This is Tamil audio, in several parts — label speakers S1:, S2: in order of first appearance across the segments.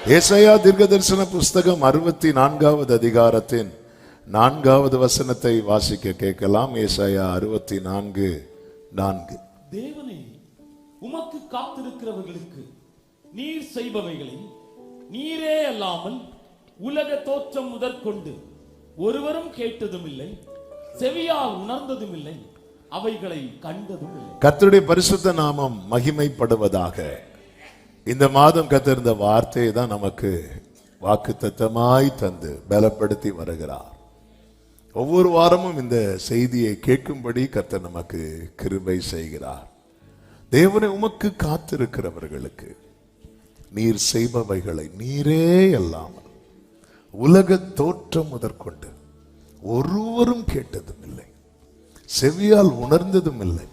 S1: ஏசாயா தீர்க்கதரிசன புஸ்தகம் 64வது அதிகாரத்தின் 4வது வசனத்தை வாசிக்க கேட்கலாம். ஏசாயா 64:4.
S2: தேவனே, உமக்கு காத்திருக்கிறவர்களுக்கு நீர் செய்பவைகளை நீரே அல்லாமல் உலக தோற்றம் முதற்கொண்டு ஒருவரும் கேட்டதும் இல்லை, செவியால் உணர்ந்ததும் இல்லை, அவைகளை கண்டதும் இல்லை.
S1: கர்த்தருடைய பரிசுத்த நாமம் மகிமைப்படுவதாக. இந்த மாதம் கர்த்தர் இந்த வார்த்தையை தான் நமக்கு வாக்குத்தத்தமாய் தந்து பலப்படுத்தி வருகிறார். ஒவ்வொரு வாரமும் இந்த செய்தியை கேட்கும்படி கர்த்தர் நமக்கு கிருபை செய்கிறார். தேவனை, உமக்கு காத்திருக்கிறவர்களுக்கு நீர் செய்பவைகளை நீரே அல்லாமல் உலக தோற்றம் முதற்கொண்டு ஒருவரும் கேட்டதும் இல்லை, செவியால் உணர்ந்ததும் இல்லை,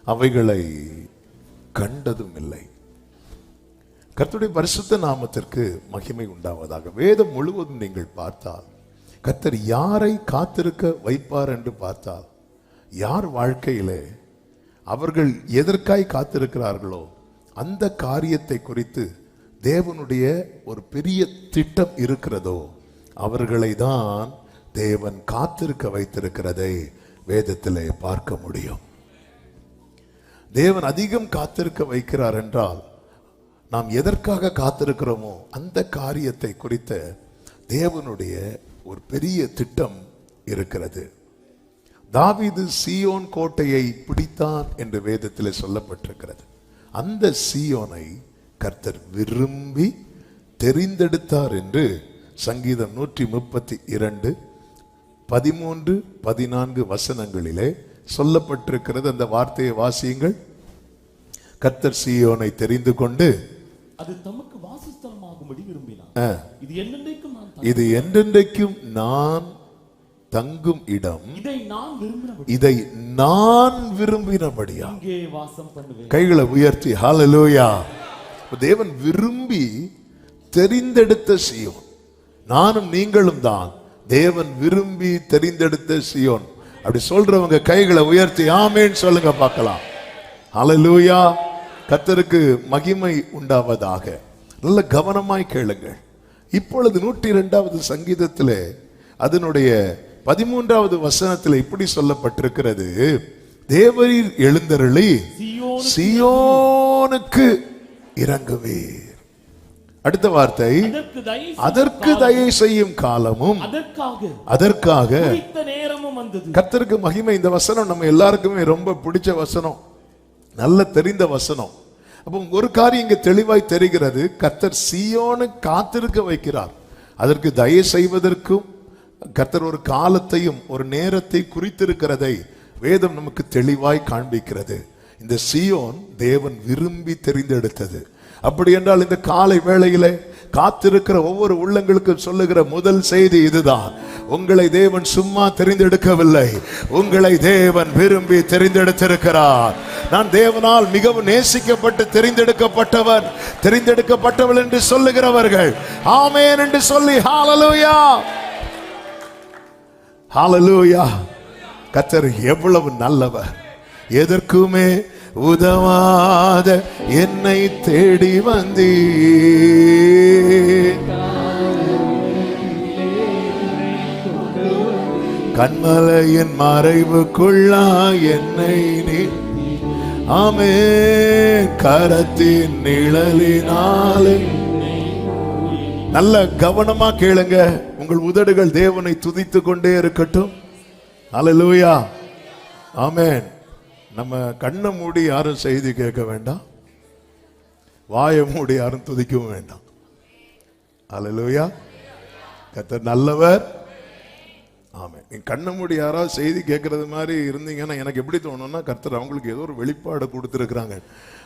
S1: அவைகளை கண்டதும் இல்லை. கர்த்தருடைய பரிசுத்த நாமத்திற்கு மகிமை உண்டாவதாக. வேதம் முழுவதும் நீங்கள் பார்த்தால் கர்த்தர் யாரை காத்திருக்க வைப்பார் என்று பார்த்தால், யார் வாழ்க்கையிலே அவர்கள் எதற்காய் காத்திருக்கிறார்களோ அந்த காரியத்தை குறித்து தேவனுடைய ஒரு பெரிய திட்டம் இருக்கிறதோ அவர்களை தான் தேவன் காத்திருக்க வைத்திருக்கிறதை வேதத்திலே பார்க்க முடியும். தேவன் அதிகம் காத்திருக்க வைக்கிறார் என்றால் நாம் எதற்காக காத்திருக்கிறோமோ அந்த காரியத்தை குறித்த தேவனுடைய ஒரு பெரிய திட்டம் இருக்கிறது. தாவீது சீயோன் கோட்டையை பிடித்தான் என்று வேதத்தில் சொல்லப்பட்டிருக்கிறது. அந்த சீயோனை கர்த்தர் விரும்பி தெரிந்தெடுத்தார் என்று சங்கீதம் 132 13 14 வசனங்களிலே சொல்லப்பட்டிருக்கிறது. அந்த வார்த்தையை வாசியுங்கள். கர்த்தர் சீயோனை தெரிந்து கொண்டு
S2: அது தமக்கு வாசஸ்தலமாகும்படி விரும்பினார்.
S1: இது என்றென்றைக்கும் நான் தங்கும் இடம், இதை நான் விரும்பினபடியா
S2: இங்கே வாசம் பண்ணுவேன்.
S1: கைகளை உயர்த்தி ஹல்லேலூயா. தேவன் விரும்பி தெரிந்தெடுத்த சீயோன் நானும் நீங்களும் தான். தேவன் விரும்பி தெரிந்தெடுத்த சீயோன். அப்படி சொல்றவங்க கைகளை உயர்த்தி ஆமேன் சொல்லுங்க பார்க்கலாம். ஹல்லேலூயா. கர்த்தருக்கு மகிமை உண்டாவதாக. நல்ல கவனமாய் கேளுங்கள். இப்பொழுது 102வது சங்கீதத்திலே அதனுடைய 13வது வசனத்தில் இப்படி சொல்லப்பட்டிருக்கிறது, தேவரீர் எழுந்தருளி சீயோனுக்கு இறங்குவீர். அடுத்த வார்த்தை, அதற்கு தயை செய்யும் காலமும் அதற்காக கர்த்தருக்கு மகிமை. இந்த வசனம் நம்ம எல்லாருக்குமே ரொம்ப பிடிச்ச வசனம், நல்ல தெரிந்த வசனம். அப்போ ஒரு காரியம் இங்க தெளிவாய் தெரிகிறது, கர்த்தர் சீயோனை காத்திருக்க வைக்கிறார். அதற்கு தயை செய்வதற்கும் கர்த்தர் ஒரு காலத்தையும் ஒரு நேரத்தை குறித்திருக்கிறதை வேதம் நமக்கு தெளிவாய் காண்பிக்கிறது. இந்த சீயோன் தேவன் விரும்பி தெரிந்தெடுத்தது. அப்படி என்றால் இந்த காலை வேளையிலே காத்திருக்கிற ஒவ்வொரு உள்ளங்களுக்கும் சொல்லுகிற முதல் செய்தி இதுதான், உங்களை தேவன் சும்மா தெரிந்தெடுக்கவில்லை, உங்களை தேவன் விரும்பி தெரிந்தெடுத்திருக்கிறார். நான் தேவனால் மிகவும் நேசிக்கப்பட்டு தெரிந்தெடுக்கப்பட்டவன், தெரிந்தெடுக்கப்பட்டவள் என்று சொல்லுகிறவர்கள் ஆமென் என்று சொல்லி ஹல்லேலூயா ஹல்லேலூயா. கர்த்தர் எவ்வளவு நல்லவர். எதற்குமே உதவாத என்னை தேடி வந்தீர், கண்மலையின் மறைவுக்குள்ளா என்னை நீ ஆமென் கரத்தின் நிழலினாலே. நல்ல கவனமா கேளுங்க. உங்கள் உதடுகள் தேவனை துதித்து கொண்டே இருக்கட்டும். ஹல்லேலூயா ஆமென். நம்ம கண்ணை மூடி யாரும் செய்தி கேட்க வேண்டாம், வாயை மூடி யாரும் துதிக்கவும் வேண்டாம். ஹல்லேலூயா. கர்த்தர் நல்லவர். ஆமென். நீங்க கண்ணை மூடி யாராவது செய்தி கேட்கறது மாதிரி இருந்தீங்கன்னா எனக்கு எப்படி தோணும்னா, கர்த்தர் அவங்களுக்கு ஏதோ ஒரு வெளிப்பாடு கொடுத்துருக்குறாங்க,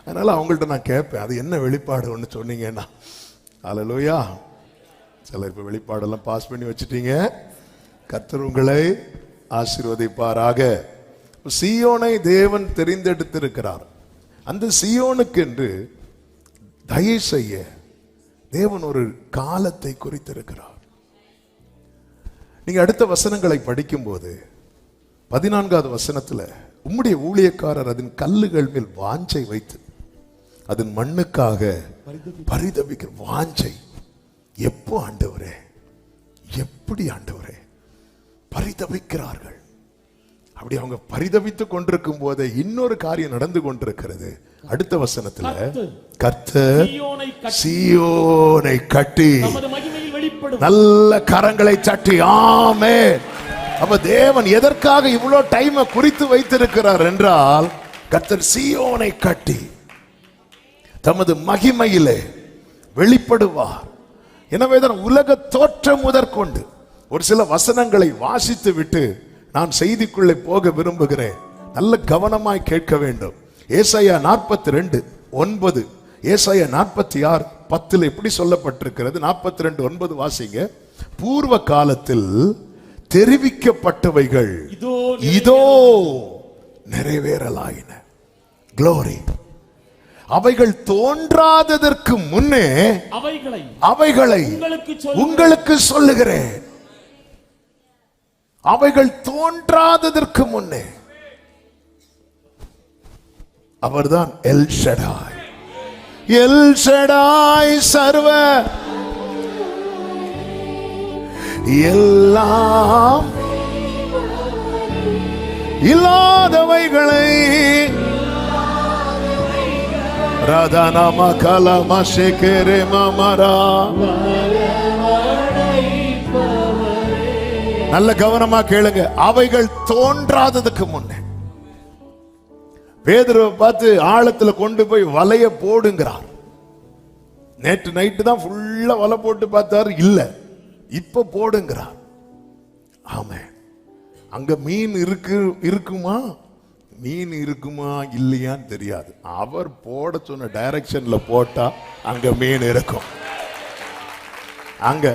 S1: அதனால அவங்கள்ட்ட நான் கேட்பேன், அது என்ன வெளிப்பாடு ஒன்று சொன்னீங்கன்னா. ஹல்லேலூயா. சிலர் இப்போ வெளிப்பாடெல்லாம் பாஸ் பண்ணி வச்சுட்டீங்க. கர்த்தர் உங்களை ஆசீர்வதிப்பாராக. சீயோனை தேவன் தெரிந்தெடுத்திருக்கிறார். அந்த சீயோனுக்கு என்று தயை செய்ய தேவன் ஒரு காலத்தை குறித்திருக்கிறார். நீங்க அடுத்த வசனங்களை படிக்கும் போது 14வது வசனத்துல, உம்முடைய ஊழியக்காரர் அதன் கல்லுகள் மேல் வாஞ்சை வைத்து அதன் மண்ணுக்காக பரிதபிக்கிற வாஞ்சை. எப்போ ஆண்டவரே, எப்படி ஆண்டவரே? பரிதபிக்கிறார்கள். அப்படி அவங்க பரிதபித்துக் கொண்டிருக்கும் போதே இன்னொரு காரியம் நடந்து கொண்டிருக்கிறது. அடுத்த வசனத்துல, கர்த்தர் சீயோனை கட்டி நல்ல கரங்களை தட்டி, ஆமென். அப்ப தேவன் எதற்காக இவ்வளவு டைம் குறித்து வைத்திருக்கிறார் என்றால், கர்த்தர் சீயோனை கட்டி தமது மகிமையிலே வெளிப்படுவார். எனவேதான் உலக தோற்றம் முதற்கொண்டு ஒரு சில வசனங்களை வாசித்து விட்டு நான் செய்திக்குள்ளே போக விரும்புகிறேன். நல்ல கவனமாய் கேட்க வேண்டும். ஏசாயா 42:9, ஏசாயா 46:10 எப்படி சொல்லப்பட்டிருக்கிறது? 42:9 வாசிங்க. பூர்வ காலத்தில் தெரிவிக்கப்பட்டவைகள் இதோ நிறைவேறலாயின. க்ளோரி. அவைகள் தோன்றாததற்கு முன்னே அவைகளை உங்களுக்கு சொல்லுகிறேன். அவைகள் தோன்றாததற்கு முன்னே. அவர்தான் எல் ஷடாய். எல் ஷடாய் சர்வ எல்லாம் இல்லாதவைகளை ராதானாம கலமா ஷேகரே மாமரா. நல்ல கவனமா கேளுங்க. அவைகள் தோன்றாததுக்கு முன்னே. பேதுருவை பார்த்து ஆழத்துல கொண்டு போய் வலைய போடுங்கிறார். நேற்று நைட்டு தான் ஃபுல்லா வலை போட்டு பார்த்தாரு, இல்ல, இப்ப போடுங்கிறார். ஆமா, அங்க மீன் இருக்குமா, மீன் இருக்குமா இல்லையான்னு தெரியாது. அவர் போட சொன்ன டைரக்ஷன்ல போட்டா அங்க மீன் இருக்கும். அங்க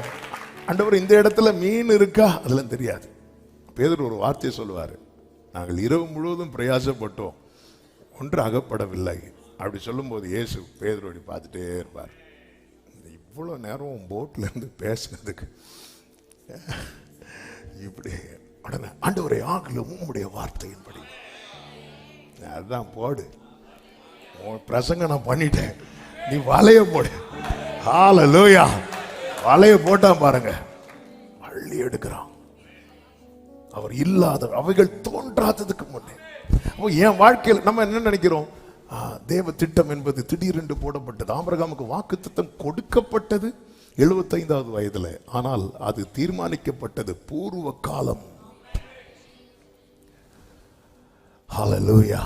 S1: ஆண்டவர் இந்த இடத்துல மீன் இருக்கா அதெல்லாம் தெரியாது. பேதுரு ஒரு வார்த்தையை சொல்லுவாரு, நாங்கள் இரவு முழுவதும் பிரயாசப்பட்டோம், ஒன்று அகப்படவில்லை. அப்படி சொல்லும் போது இயேசு பேதுருவை பார்த்துட்டே இருப்பார். இவ்வளவு நேரம் போட்ல இருந்து பேசினதுக்கு இப்படி உடனே, ஆண்டவரே ஆகலும் உம்முடைய வார்த்தையின்படி. அதுதான் போடு, பிரசங்க நான் பண்ணிட்டேன், நீ வலைய போடு. ஹல்லேலூயா. வலைய போட்டான் பாருங்க, அள்ளி எடுக்கிறான். அவர் இல்லாத அவைகள் தோன்றாததுக்கு முன்னே. என் வாழ்க்கையில் நம்ம என்ன நினைக்கிறோம்? தேவ திட்டம் என்பது திடீரென்று போடப்பட்டது. ஆபிரகாமுக்கு வாக்குத்தத்தம் கொடுக்கப்பட்டது 75வது வயதுல. ஆனால் அது தீர்மானிக்கப்பட்டது பூர்வ காலம். ஹல்லேலூயா.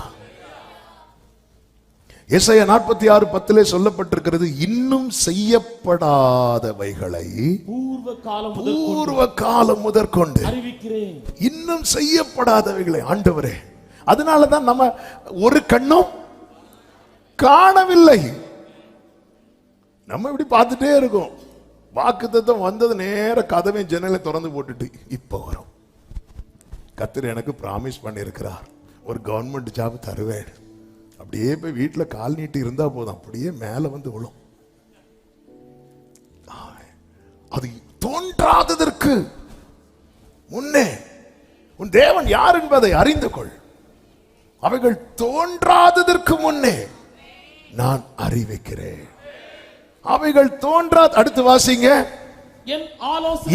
S1: ஏசாயா 46:10 சொல்லப்பட்டிருக்கிறது, இன்னும் செய்யப்படாதவைகளை பூர்வ காலம் முதற்கொண்டு அறிவிக்கிறேன். இன்னும் செய்யப்படாதவைகளை. ஆண்டவரே, அதனாலதான் நம்ம ஒரு கண்ணும் காணவில்லை. நம்ம இப்படி பார்த்துட்டே இருக்கோம். வாக்குத்தத்தம் வந்தது, நேர கதவை ஜன்னலை திறந்து போட்டுட்டு இப்ப வரும். கர்த்தர் எனக்கு பிராமிஸ் பண்ணியிருக்கிறார், ஒரு கவர்மெண்ட் ஜாப் தருவேன். அப்படியே போய் வீட்டுல கால் நீட்டி இருந்தா போதும், அப்படியே மேல வந்து விழும். அது தோன்றாததற்கு முன்னே உன் தேவன் யார் என்பதை அறிந்து கொள். அவைகள் தோன்றாததற்கு முன்னே நான் அறிவிக்கிறேன். அவைகள் தோன்றா. அடுத்து வாசிங்க.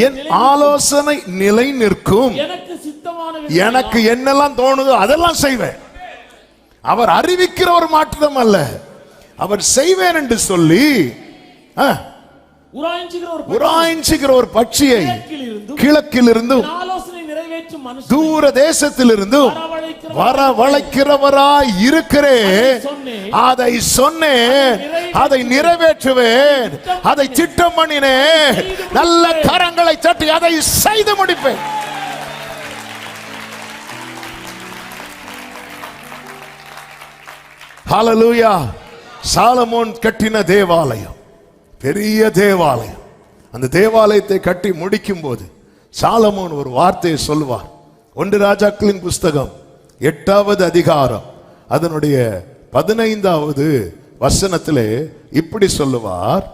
S1: என் ஆலோசனை நிலை நிற்கும். எனக்கு என்னெல்லாம் தோணுதோ அதெல்லாம் செய்வேன். அவர் அறிவிக்கிற ஒரு மாற்றம் அல்ல, அவர் செய்வேன் என்று சொல்லி உராய்ஞ்சுகிற ஒரு பட்சியை கிழக்கிலிருந்தும் தூர தேசத்திலிருந்தும் வரவழைக்கிறவராய் இருக்கிறேன். அதை சொன்னேன், அதை நிறைவேற்றுவேன், அதை திட்டம் பண்ணினேன். நல்ல கரங்களை தட்டி அதை செய்து முடிப்பேன். ஹல்லேலூயா. சாலமோன் கட்டின தேவாலயம், பெரிய தேவாலயம். அந்த தேவாலயத்தை கட்டி முடிக்கும் போது சாலமோன் ஒரு வார்த்தையை சொல்லுவார். 1 ராஜாக்களின் புஸ்தகம் 8வது அதிகாரம் அதனுடைய 15வது வசனத்திலே இப்படி சொல்லுவார்,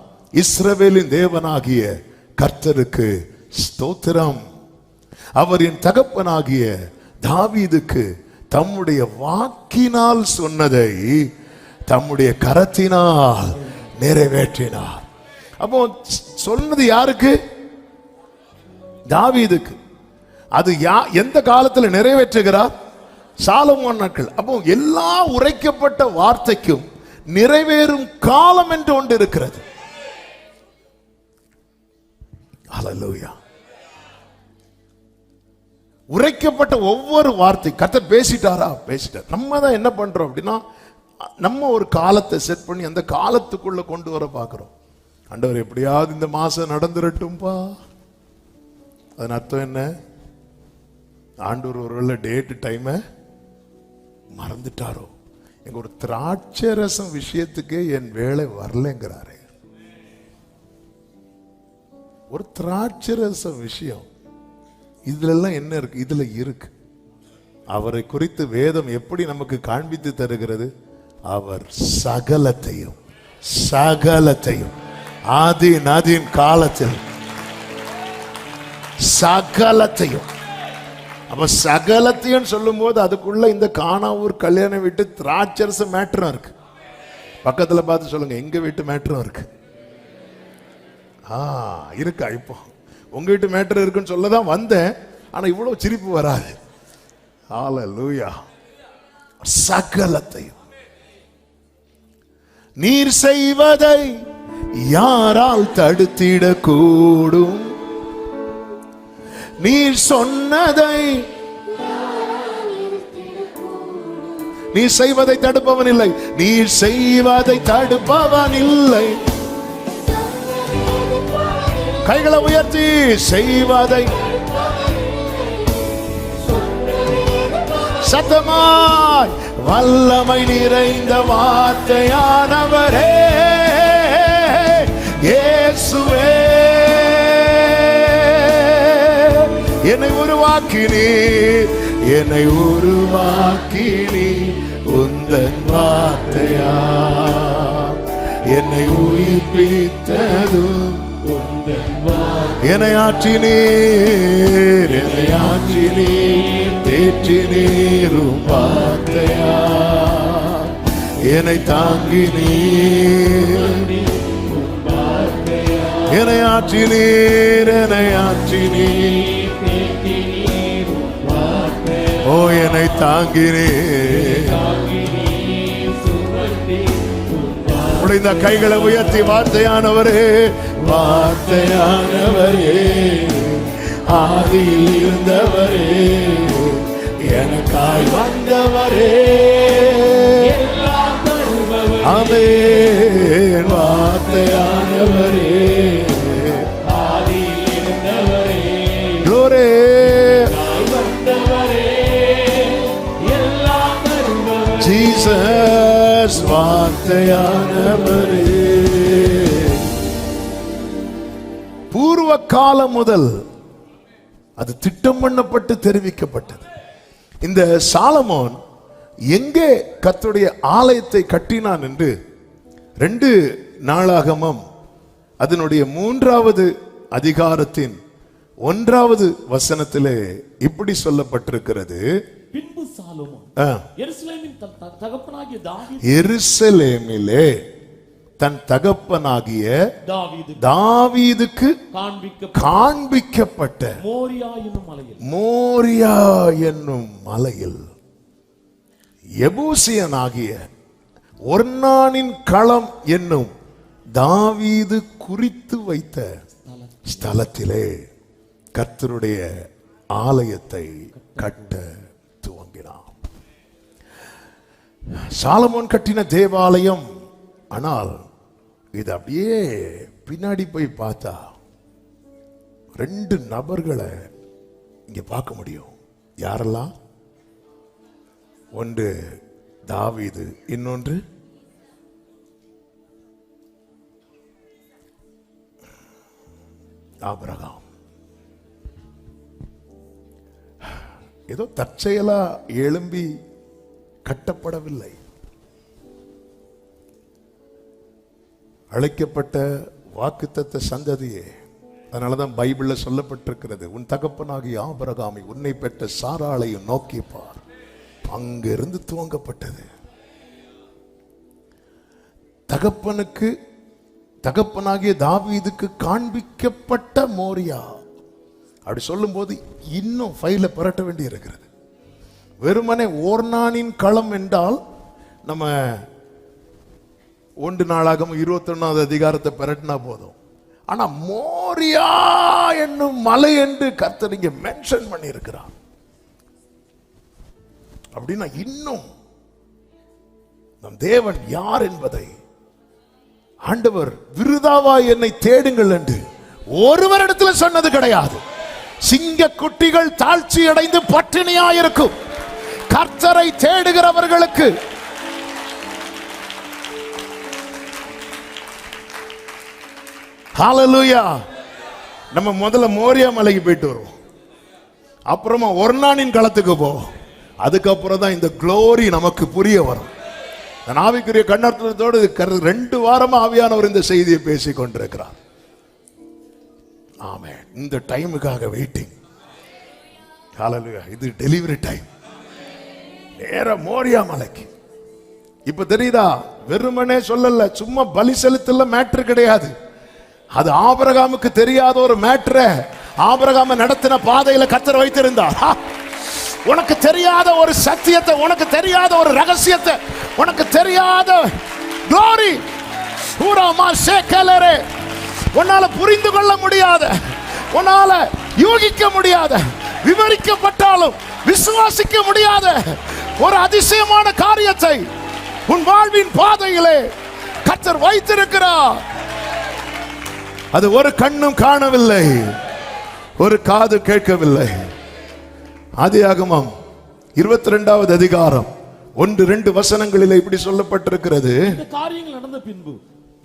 S1: இஸ்ரவேலின் தேவனாகிய கர்த்தருக்கு ஸ்தோத்திரம். அவர் என் தகப்பனாகிய தாவீதுக்கு தம்முடைய வாக்கினால் சொன்னதை தம்முடைய கரத்தினால் நிறைவேற்றினார். அப்போ சொன்னது யாருக்கு? தாவீதுக்கு. அது எந்த காலத்துல நிறைவேற்றுகிறார்? சாலமோன் நாட்கள். அப்போ எல்லா உரைக்கப்பட்ட வார்த்தைக்கும் நிறைவேறும் காலம் என்று ஒன்று இருக்கிறது. ஹல்லேலூயா. உரைக்கப்பட்ட ஒவ்வொரு வார்த்தை கர்த்தர் பேசிட்டாரா? பேசிட்டார். நம்ம தான் என்ன பண்றோம் அப்படின்னா, நம்ம ஒரு காலத்தை செட் பண்ணி அந்த காலத்துக்குள்ள கொண்டு வர பார்க்கிறோம். ஆண்டவர் எப்படியாவது இந்த மாசம் நடந்துரட்டும்பா. அதன் அர்த்தம் என்ன? ஆண்டவர் ஒருவேளை டேட்டு டைமை மறந்துட்டாரோ? எங்க ஒரு திராட்சை ரசம் விஷயத்துக்கு என் வேலை வரலங்கிறாரு. ஒரு திராட்சை ரசம் விஷயம் இதுல எல்லாம் என்ன இருக்கு? இதுல இருக்கு. அவரை குறித்து வேதம் எப்படி நமக்கு காண்பித்து தருகிறது? அவர் சகலத்தையும் சகலத்தையும் ஆதியின் காலத்தில் சகலத்தையும். அப்ப சகலத்தையும் சொல்லும் போது அதுக்குள்ள இந்த கானாவூர் கல்யாணம் வீட்டு திராட்சரச மேட்டரும் இருக்கு. பக்கத்துல பார்த்து சொல்லுங்க, எங்க வீட்டு மேட்டரும் இருக்கு. இருக்கா? இப்போ உங்க வீட்டு மேட்டர் இருக்குன்னு சொல்லதான் வந்தேன். ஆனா இவ்வளவு சிரிப்பு வராது. ஹல்லேலூயா. சகலத்தையும் நீர் செய்வதை யாரால் தடுத்திட கூடும்? நீர் சொன்னதை நீர் செய்வதை தடுப்பவன் இல்லை. நீர் செய்வதை தடுப்பவன் இல்லை. கைகளை உயர்த்தி செய்வதை சத்தமாய் வல்லமை நிறைந்த வார்த்தையானவரே இயேசுவே, என்னை உருவாக்கினீர், என்னை உருவாக்கினீர் உந்தன் வார்த்தையா, என்னை உயிர்ப்பித்ததும் என்னை ஆற்றினீர், என்னை ஆற்றினீர் தேற்றினீரும் வார்த்தையா, என்னை தாங்கினீர், என்னை ஆற்றினீர், என்னை ஆற்றினீர், ஓ என்னை தாங்கினீர். இந்த கைகளை உயர்த்தி வார்த்தையானவரே, வார்த்தையானவரே, ஆதியில் இருந்தவரே, எனக்காய் வந்தவரே, ஆமென். வார்த்தையானவரே, ஆதியில் இருந்தவரே, glory, ஜீசஸ் வார்த்தையானவரே. பூர்வ காலம் முதல் அது திட்டம் பண்ணப்பட்டு தெரிவிக்கப்பட்டது. இந்த சாலமோன் எங்கே கர்த்தருடைய ஆலயத்தை கட்டினான் என்று 2 நாளாகமம் அதனுடைய 3வது அதிகாரத்தின் 1வது வசனத்திலே இப்படி சொல்லப்பட்டிருக்கிறது.
S2: பின்பு சாலமோன்
S1: எருசலேமிலே தன் தகப்பனாகிய தாவீதுக்கு காண்பிக்கப்பட்ட மோரியா என்னும் மலையில் எபூசியனாகிய ஒர்னானின் களம் என்னும் தாவீது குறித்து வைத்த ஸ்தலத்திலே கர்த்தருடைய ஆலயத்தை கட்ட துவங்கினான். சாலமோன் கட்டின தேவாலயம். ஆனால் இது அப்படியே பின்னாடி போய் பார்த்தா 2 நபர்களை இங்க பார்க்க முடியும். யாரெல்லாம்? ஒன்று தாவீது, இன்னொன்று ஆபிரகாம். ஏதோ தற்செயலா எழும்பி கட்டப்படவில்லை. அழைக்கப்பட்ட வாக்குத்தத்த சந்ததியே. அதனாலதான் பைபிள்ல சொல்லப்பட்டிருக்கிறது, உன் தகப்பனாகிய ஆபிரகாமை உன்னை பெற்ற சாராளையும் நோக்கி பார். அங்கிருந்து துவங்கப்பட்டது. தகப்பனுக்கு தகப்பனாகிய தாவீதுக்கு காண்பிக்கப்பட்ட மோரியா. அப்படி சொல்லும் போது இன்னும் ஃபைல புரட்ட வேண்டி இருக்கிறது. வெறுமனே ஓர்னானின் களம் என்றால் நம்ம 1 நாளாகமம் 21வது அதிகாரத்தை புரட்டினா போதும். ஆனா மோரியா என்னும் மலை என்று கர்த்தர் இங்க மென்ஷன் பண்ணி இருக்கிறார். அப்படின்னா இன்னும் நம் தேவன் யார் என்பதை ஆண்டவர் விருதாவா என்னை தேடுங்கள் என்று ஒருவரிடத்தில் சொன்னது கிடையாது. சிங்க குட்டிகள் தாழ்ச்சி அடைந்து பட்டினியாயிருக்கும். கர்த்தரை தேடுகிறவர்களுக்கு ஹalleluya. நம்ம முதல்ல மோரியா மலைக்கு போயிட்டு வருவோம், அப்புறமா ஒர்னானின் களத்துக்கு போவோம். அதுக்கப்புறம் தான் இந்த க்ளோரி நமக்கு புரிய வரும். ஆவிக்குரிய கண்ணர்த்தத்தோடு 2 வாரமா ஆவியானவர் இந்த செய்தியை பேசிக் கொண்டிருக்கிறார். ஆமென். இந்த டைமுக்காக வெயிட்டிங். ஹalleluya. இது டெலிவரி டைம். நேர மோரியா மலைக்கு. இப்ப தெரியுதா, வெறுமனே சொல்லல, சும்மா பலி செலுத்தல மேட்டர் கிடையாது. அது ஆபிரகாமுக்கு தெரியாத ஒரு மேட்டர். ஆபிரகாமை நடத்தின பாதையில கர்த்தர் வைத்திருந்தார். உனக்கு தெரியாத ஒரு சத்தியத்தை, உனக்கு தெரியாத ஒரு ரகசியத்தை, உனக்கு தெரியாத glory ஊராமா சேக்கலரே, உன்னால புரிந்து கொள்ள முடியாத, உன்னால யூகிக்க முடியாத, விவரிக்கப்பட்டாலும் விசுவாசிக்க முடியாத ஒரு அதிசயமான காரியத்தை உன் வாழ்வின் பாதையிலே கர்த்தர் வைத்திருக்கிறார். அது ஒரு கண்ணும் காணவில்லை, ஒரு காது கேட்கவில்லை. ஆதியாகமம் 22வது அதிகாரம் 1-2 வசனங்களில் இப்படி சொல்லப்பட்டிருக்கிறது.
S2: இந்த காரியங்கள் நடந்த பின்பு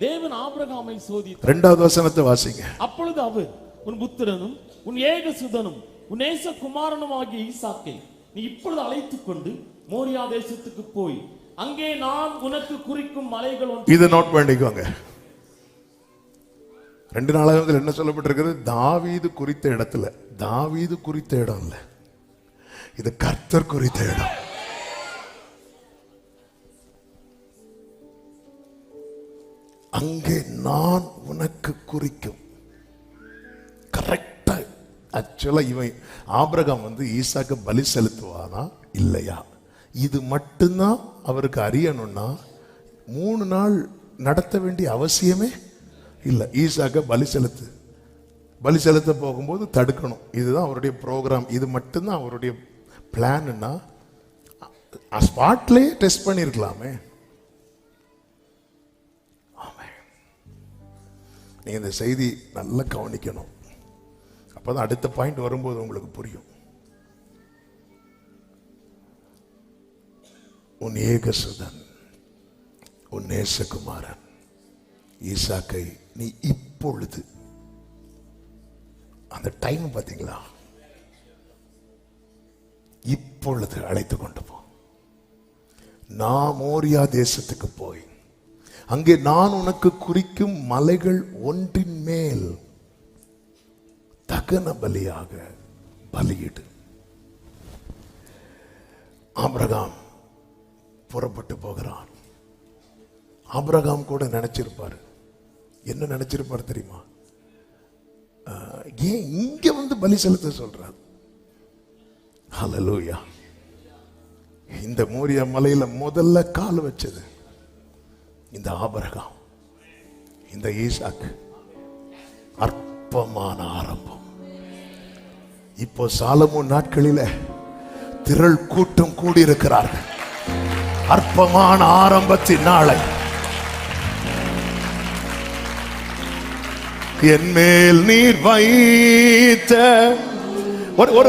S2: தேவன் ஆபிரகாமை சோதித்தார்.
S1: 2வது வசனத்தை வாசிங்க.
S2: அப்பொழுது அவர், உன் புத்திரனும் உன் ஏகசுதனும் உன் நேசகுமாரனும் ஆகிய ஈசாக்கை நீ இப்பொழுது அழைத்துக் கொண்டு மோரியா தேசத்துக்கு போய் அங்கே நான் உனக்கு குறிக்கும் மலைகள்
S1: இதை நோட் பண்ணிக்கோங்க. 2 நாளாகமத்தில் என்ன சொல்லப்பட்டிருக்கிறது? தாவீது குறித்த இடத்துல, தாவீது குறித்த இடம் இல்ல, இது கர்த்தர் குறித்த இடம். அங்கே நான் உனக்கு குறிக்கும். கரெக்டா. ஆக்சுவலா இவன் ஆபிரகாம் ஈசாக்கு பலி செலுத்துவானா இல்லையா, இது மட்டும்தான் அவருக்கு அறியணும்னா 3 நாள் நடத்த வேண்டிய அவசியமே இல்லை. ஈசாக்க பலி செலுத்த போகும்போது தடுக்கணும். இதுதான் அவருடைய ப்ரோக்ராம். இது மட்டும்தான் அவருடைய பிளான்னா ஸ்பாட்லேயே டெஸ்ட் பண்ணியிருக்கலாமே. நீங்க இந்த செய்தி நல்லா கவனிக்கணும். அப்பதான் அடுத்த பாயிண்ட் வரும்போது உங்களுக்கு புரியும். உன் ஏகசுதன், உன் நேசகுமாரன் ஈசாக்கை நீ இப்பொழுது, அந்த டைம் பாத்தீங்களா, இப்பொழுது அழைத்து கொண்டு போ. நான் மோரியா தேசத்துக்கு போய் அங்கே நான் உனக்கு குறிக்கும் மலைகள் ஒன்றின் மேல் தகன பலியாக பலியிடு. ஆபிரகாம் புறப்பட்டு போகிறான். ஆபிரகாம் கூட நினைச்சிருப்பாரு. என்ன நினைச்சிருப்பாரு தெரியுமா? ஏன் இங்க பலி செலுத்த சொல்றார்? ஹல்லேலூயா. இந்த மோரியா மலையில முதல்ல கால் வச்சது இந்த ஆபிரகாம், இந்த ஈசாக்கு. அற்பமான ஆரம்பம். இப்போ சாலமோன் நாட்களில திரள் கூட்டம் கூடியிருக்கிறார்கள். அற்பமான ஆரம்பத்தின் நாளை என் மேல் நீர் வைத்த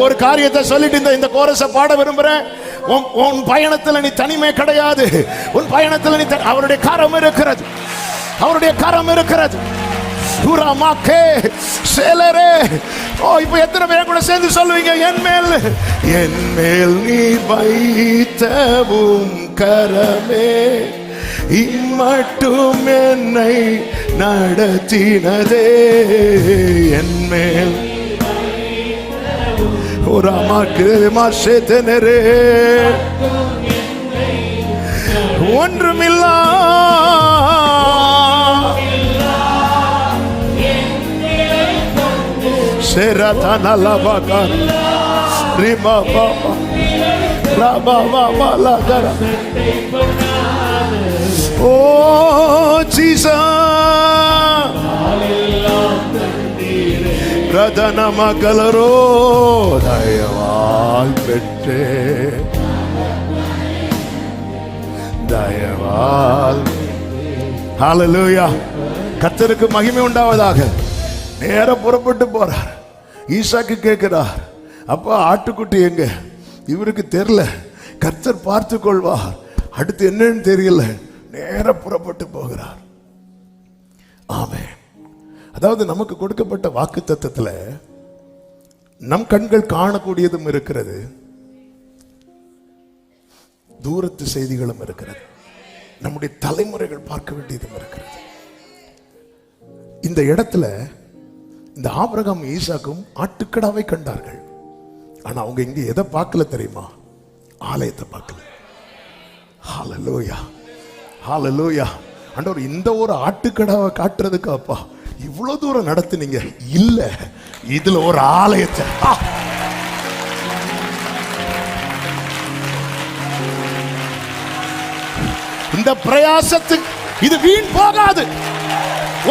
S1: ஒரு காரியத்தை சொல்லிட்டு இந்த கோரஸை பாட விரும்புறேன். உன் பயணத்தில் நீ தனிமை கிடையாது. உன் பயணத்தில் நீ அவருடைய கரம் இருக்கிறது, அவருடைய கரம் இருக்கிறது. இப்ப எத்தனை பேர் கூட சேர்ந்து சொல்லுவீங்க? என் மேல் நீ வைத்தவும் கரமே இம்மட்டும் என்னை நடத்தினதே. என் மேல் ஒரு அம்மாக்கு மாசேத்தனரே ஒன்றுமில்லா Sheratana Labaka Rima Baba Raba Baba Lagara. Oh Jesus, Radhana Magalaro Dayaval Pette Dayaval. Hallelujah. கர்த்தருக்கு மகிமை உண்டாவதாக. நேர புறப்பட்டு போறார். ஈசாக்கு கேட்கிறார், அப்பா ஆட்டுக்குட்டி எங்க? இவருக்கு தெரியல. கர்த்தர் பார்த்து கொள்வார். அடுத்து என்னன்னு தெரியல. நேர புறப்பட்டு போகிறார். ஆமென். அதாவது நமக்கு கொடுக்கப்பட்ட வாக்குத்தத்தத்துல நம் கண்கள் காணக்கூடியதும் இருக்கிறது, தூரத்து செய்திகளும் இருக்கிறது, நம்முடைய தலைமுறைகள் பார்க்க வேண்டியதும் இருக்கிறது. இந்த இடத்துல இந்த ஆபிரகாம் ஈசாக்கும் ஆட்டுக்கடாவை கண்டார்கள். ஆனா அவங்க இங்க எதை பார்க்கல தெரியுமா? ஆலயத்தை பார்க்கல. ஹல்லேலூயா, ஹல்லேலூயா. ஆண்டவர் இந்த ஒரு ஆட்டுக்கடாவை காட்டுறதுக்கு அப்பா இவ்வளவு தூரம் நடத்துனீங்க. இல்ல, இதுல ஒரு ஆலயத்தை. இந்த பிரயாசத்துக்கு இது வீண் போகாது.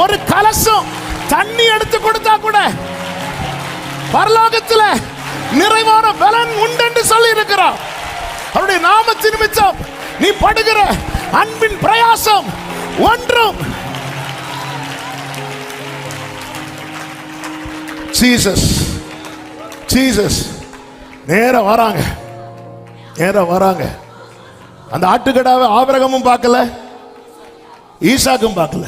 S1: ஒரு கலசம் தண்ணி எடுத்து கொடுத்தா கூட பரலோகத்தில் நிறைவான பலன் உண்டு என்று சொல்லி இருக்கிறார். அவருடைய நாமத்தின் நிமித்தம் நீ படுகிற அன்பின் பிரயாசம் ஒன்றும். ஜீசஸ் ஜீசஸ் நேர வராங்க, நேர வராங்க. அந்த ஆட்டுக்கடாவை ஆபிரகாமும் பார்க்கல, ஈசாக்கும் பார்க்கல.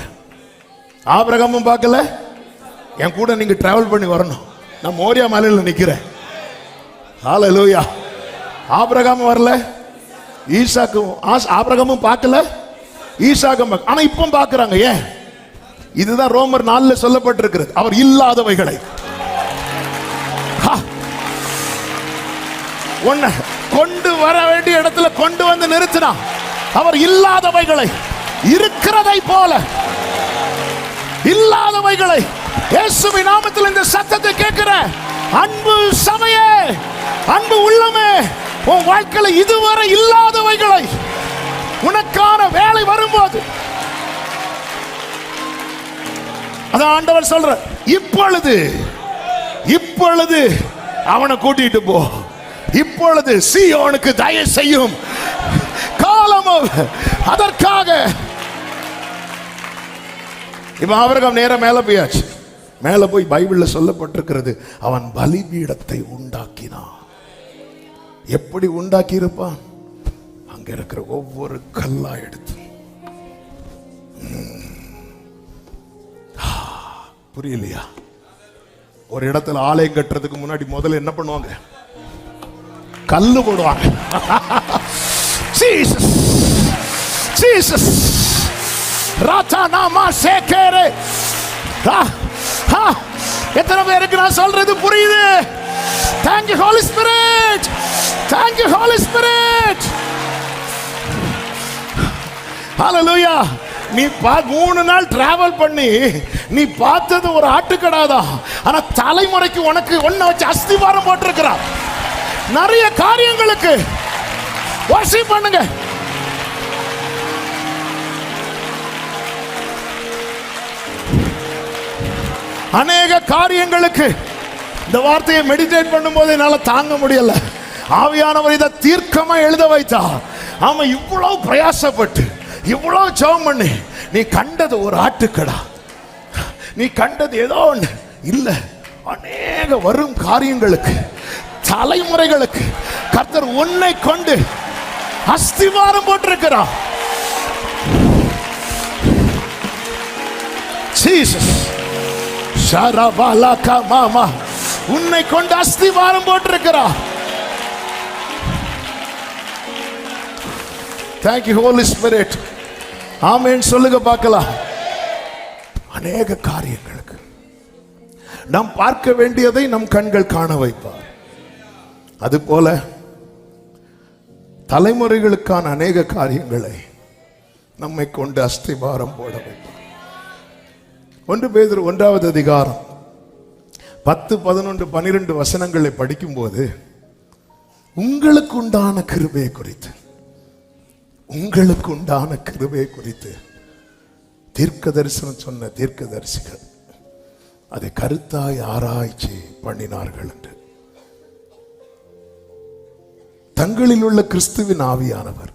S1: ஆபிரகாமும் பார்க்கல. என் கூட நீங்க டிராவல் பண்ணி வரணும். நான் மோரியா மலையில் நிக்கிறேன். ஹல்லேலூயா. ஆபிரகாமும் வரல, ஈசாக்கும் ஆபிரகாமும் பார்க்கல, ஈசாக்கும் பார்க்கல. ஆனா இப்போ பார்க்கறாங்க. ஏன்? இதுதான் ரோமர் 4 சொல்லப்பட்டிருக்கிறது. அவர் இல்லாதவைகளை ஒன்ன கொண்டு வர வேண்டிய இடத்துல கொண்டு வந்து நிறுத்தினா, அவர் இல்லாதவைகளை இருக்கிறதை போல இல்லாதவைகளை இயேசுவின் நாமத்தில் இந்த சத்தத்தை கேட்கிற அன்பு சபையே, அன்பு உள்ளமே, உன் வாழ்க்கையில இதுவரை இல்லாதவைகளை உனக்கான வேலை வரும்போது அதான் ஆண்டவர் சொல்ற, இப்பொழுது இப்பொழுது அவனை கூட்டிட்டு போ. இப்பொழுது சீயோனுக்கு தயவு செய்யும் காலமும் அதற்காக. இப்ப ஆபிரகாம் நேரம் மேல போயாச்சு. மேல போய் பைபிள்ல சொல்லப்பட்டிருக்கிறது, அவன் பலிபீடத்தை உண்டாக்கினான். எப்படி உண்டாக்கி இருப்பான்? அங்க இருக்கிற ஒவ்வொரு கல்லா எடுத்து. புரியலையா? ஒரு இடத்துல ஆலயம் கட்டுறதுக்கு முன்னாடி முதல்ல என்ன பண்ணுவாங்க? கல்லு போடுவாங்க. ஜீசஸ் ஜீசஸ் ராதானாமா சேகரே. எத்தனை பேருக்கு நான் சொல்றது புரியுது? Thank you Holy Spirit, thank you Holy Spirit. Hallelujah. நீ 3 நாள் டிராவல் பண்ணி நீ பார்த்தது ஒரு ஆட்டுக்கடாதான். ஆனா தலைமுறைக்கு உனக்கு ஒன்ன வச்சு அஸ்திவாரம் போட்டிருக்கிறார். நிறைய காரியங்களுக்கு வர்ஷிப் பண்ணுங்க. அநேக காரியங்களுக்கு இந்த வார்த்தையை மெடிடேட் பண்ணும்போது என்னால தாங்க முடியல. ஆவியானவர் இதை தீர்க்கமா எழுத வைத்தா. ஆமா, இவ்வளவு பிரயாசப்பட்டு இவ்வளவு ஜெபம் பண்ணி நீ கண்டது ஒரு ஆட்டுக்கடா, நீ கண்டது ஏதோ ஒன்று இல்ல. அநேக வரும் காரியங்களுக்கு, தலைமுறைகளுக்கு கர்த்தர் உன்னை கொண்டு அஸ்திவாரம் போட்டிருக்கிறார். ஜீசஸ் ஷரபாலகா மாமா உன்னை கொண்டு அஸ்திவாரம் போட்டிருக்கிறார். Thank you Holy Spirit. ஆமென் சொல்லுங்க பார்க்கலாம். அநேக காரியங்களுக்கு நாம் பார்க்க வேண்டியதை நம் கண்கள் காண வைப்பார். அதுபோல தலைமுறைகளுக்கான அநேக காரியங்களை நம்மை கொண்டு அஸ்திவாரம் போட வைப்பார். 1 பேதுரு 1வது அதிகாரம் 10, 11, 12 வசனங்களை படிக்கும்போது உங்களுக்கு உண்டான கிருபையை குறித்து தீர்க்க தரிசனம் சொன்ன தீர்க்கதரிசிகள் அதை கருத்தாய் ஆராய்ச்சி பண்ணினார்கள் என்று. தங்களில் உள்ள கிறிஸ்துவின் ஆவியானவர்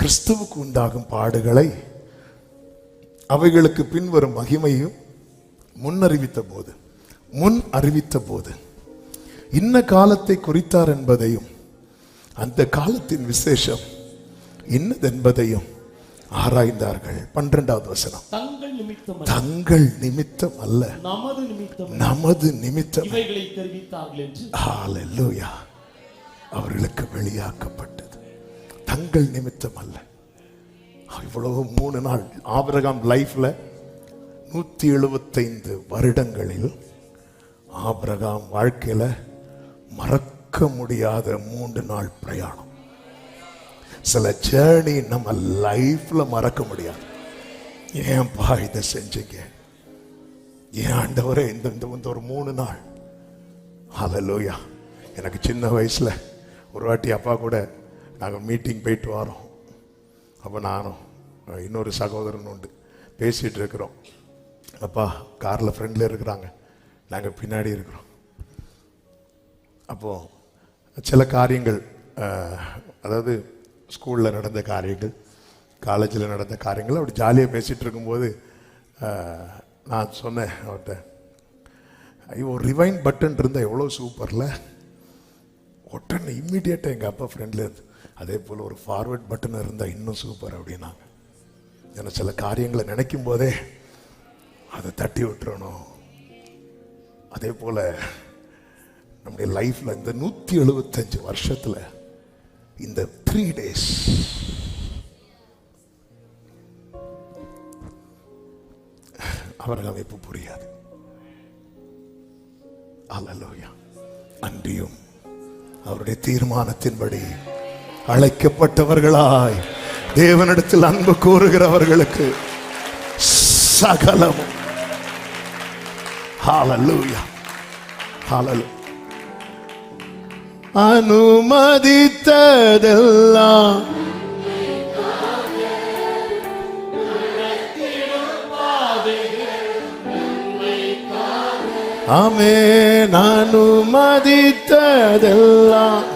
S1: கிறிஸ்துவுக்கு உண்டாகும் பாடுகளை அவைகளுக்கு பின்வரும் மகிமையும் முன் அறிவித்த போது இன்ன காலத்தை குறித்தார் என்பதையும் அந்த காலத்தின் விசேஷம் இன்னதென்பதையும் ஆராய்ந்தார்கள். 12வது வசனம், தங்கள் நிமித்தம் அல்ல நமது நிமித்தம்
S2: இவைகளை தெரிவித்தார்கள் என்று.
S1: ஹல்லேலூயா. அவர்களுக்கு வெளியாக்கப்பட்டது தங்கள் நிமித்தம் அல்ல. இவ்வளவு 3 நாள் ஆபிரகாம் லைஃப்ல 175 வருடங்களில் ஆபிரகாம் வாழ்க்கையில மறக்க முடியாத 3 நாள் பிரயாணம். சில ஜேர்னி நம்ம லைஃப்ல மறக்க முடியாது. ஏன்பா இதை செஞ்சீங்க, ஏன் ஆண்டவரே இந்த ஒரு 3 நாள். ஹல்லேலூயா. எனக்கு சின்ன வயசுல ஒரு வாட்டி அப்பா கூட நாங்கள் மீட்டிங் போயிட்டு வரோம். அப்போ நானும் இன்னொரு சகோதரன் உண்டு பேசிட்டு இருக்கிறோம். அப்பா காரில் ஃப்ரெண்டில் இருக்கிறாங்க, நாங்கள் பின்னாடி இருக்கிறோம். அப்போது சில காரியங்கள், அதாவது ஸ்கூலில் நடந்த காரியங்கள், காலேஜில் நடந்த காரியங்கள் அப்படி ஜாலியாக பேசிகிட்டு இருக்கும்போது நான் சொன்னேன் அவர்கிட்ட, ஐயோ ரிவைண்ட் பட்டன் இருந்தால் எவ்வளோ சூப்பரில். உடனே இம்மிடியேட்டாக எங்கள் அப்பா ஃப்ரெண்டில் இருந்து, அதே போல் ஒரு ஃபார்வர்ட் பட்டன் இருந்தால் இன்னும் சூப்பர் அப்படின்னாங்க. ஏன்னா சில காரியங்களை நினைக்கும் போதே அதை தட்டி விட்டுறணும். அதே போல் நம்முடைய லைஃப்பில் இந்த 175 வருஷத்தில் இந்த 3 days அவர்கள் அமைப்பு புரியாது. அல்லேலூயா. அன்றியும் அவருடைய தீர்மானத்தின்படி அழைக்கப்பட்டவர்களாய் தேவனிடத்தில் அன்பு கூறுகிறவர்களுக்கு சகலமும். ஹல்லேலூயா. ஹல்லேலூயா. அனுமதித்ததெல்லாம் ஆமென். அனுமதித்ததெல்லாம்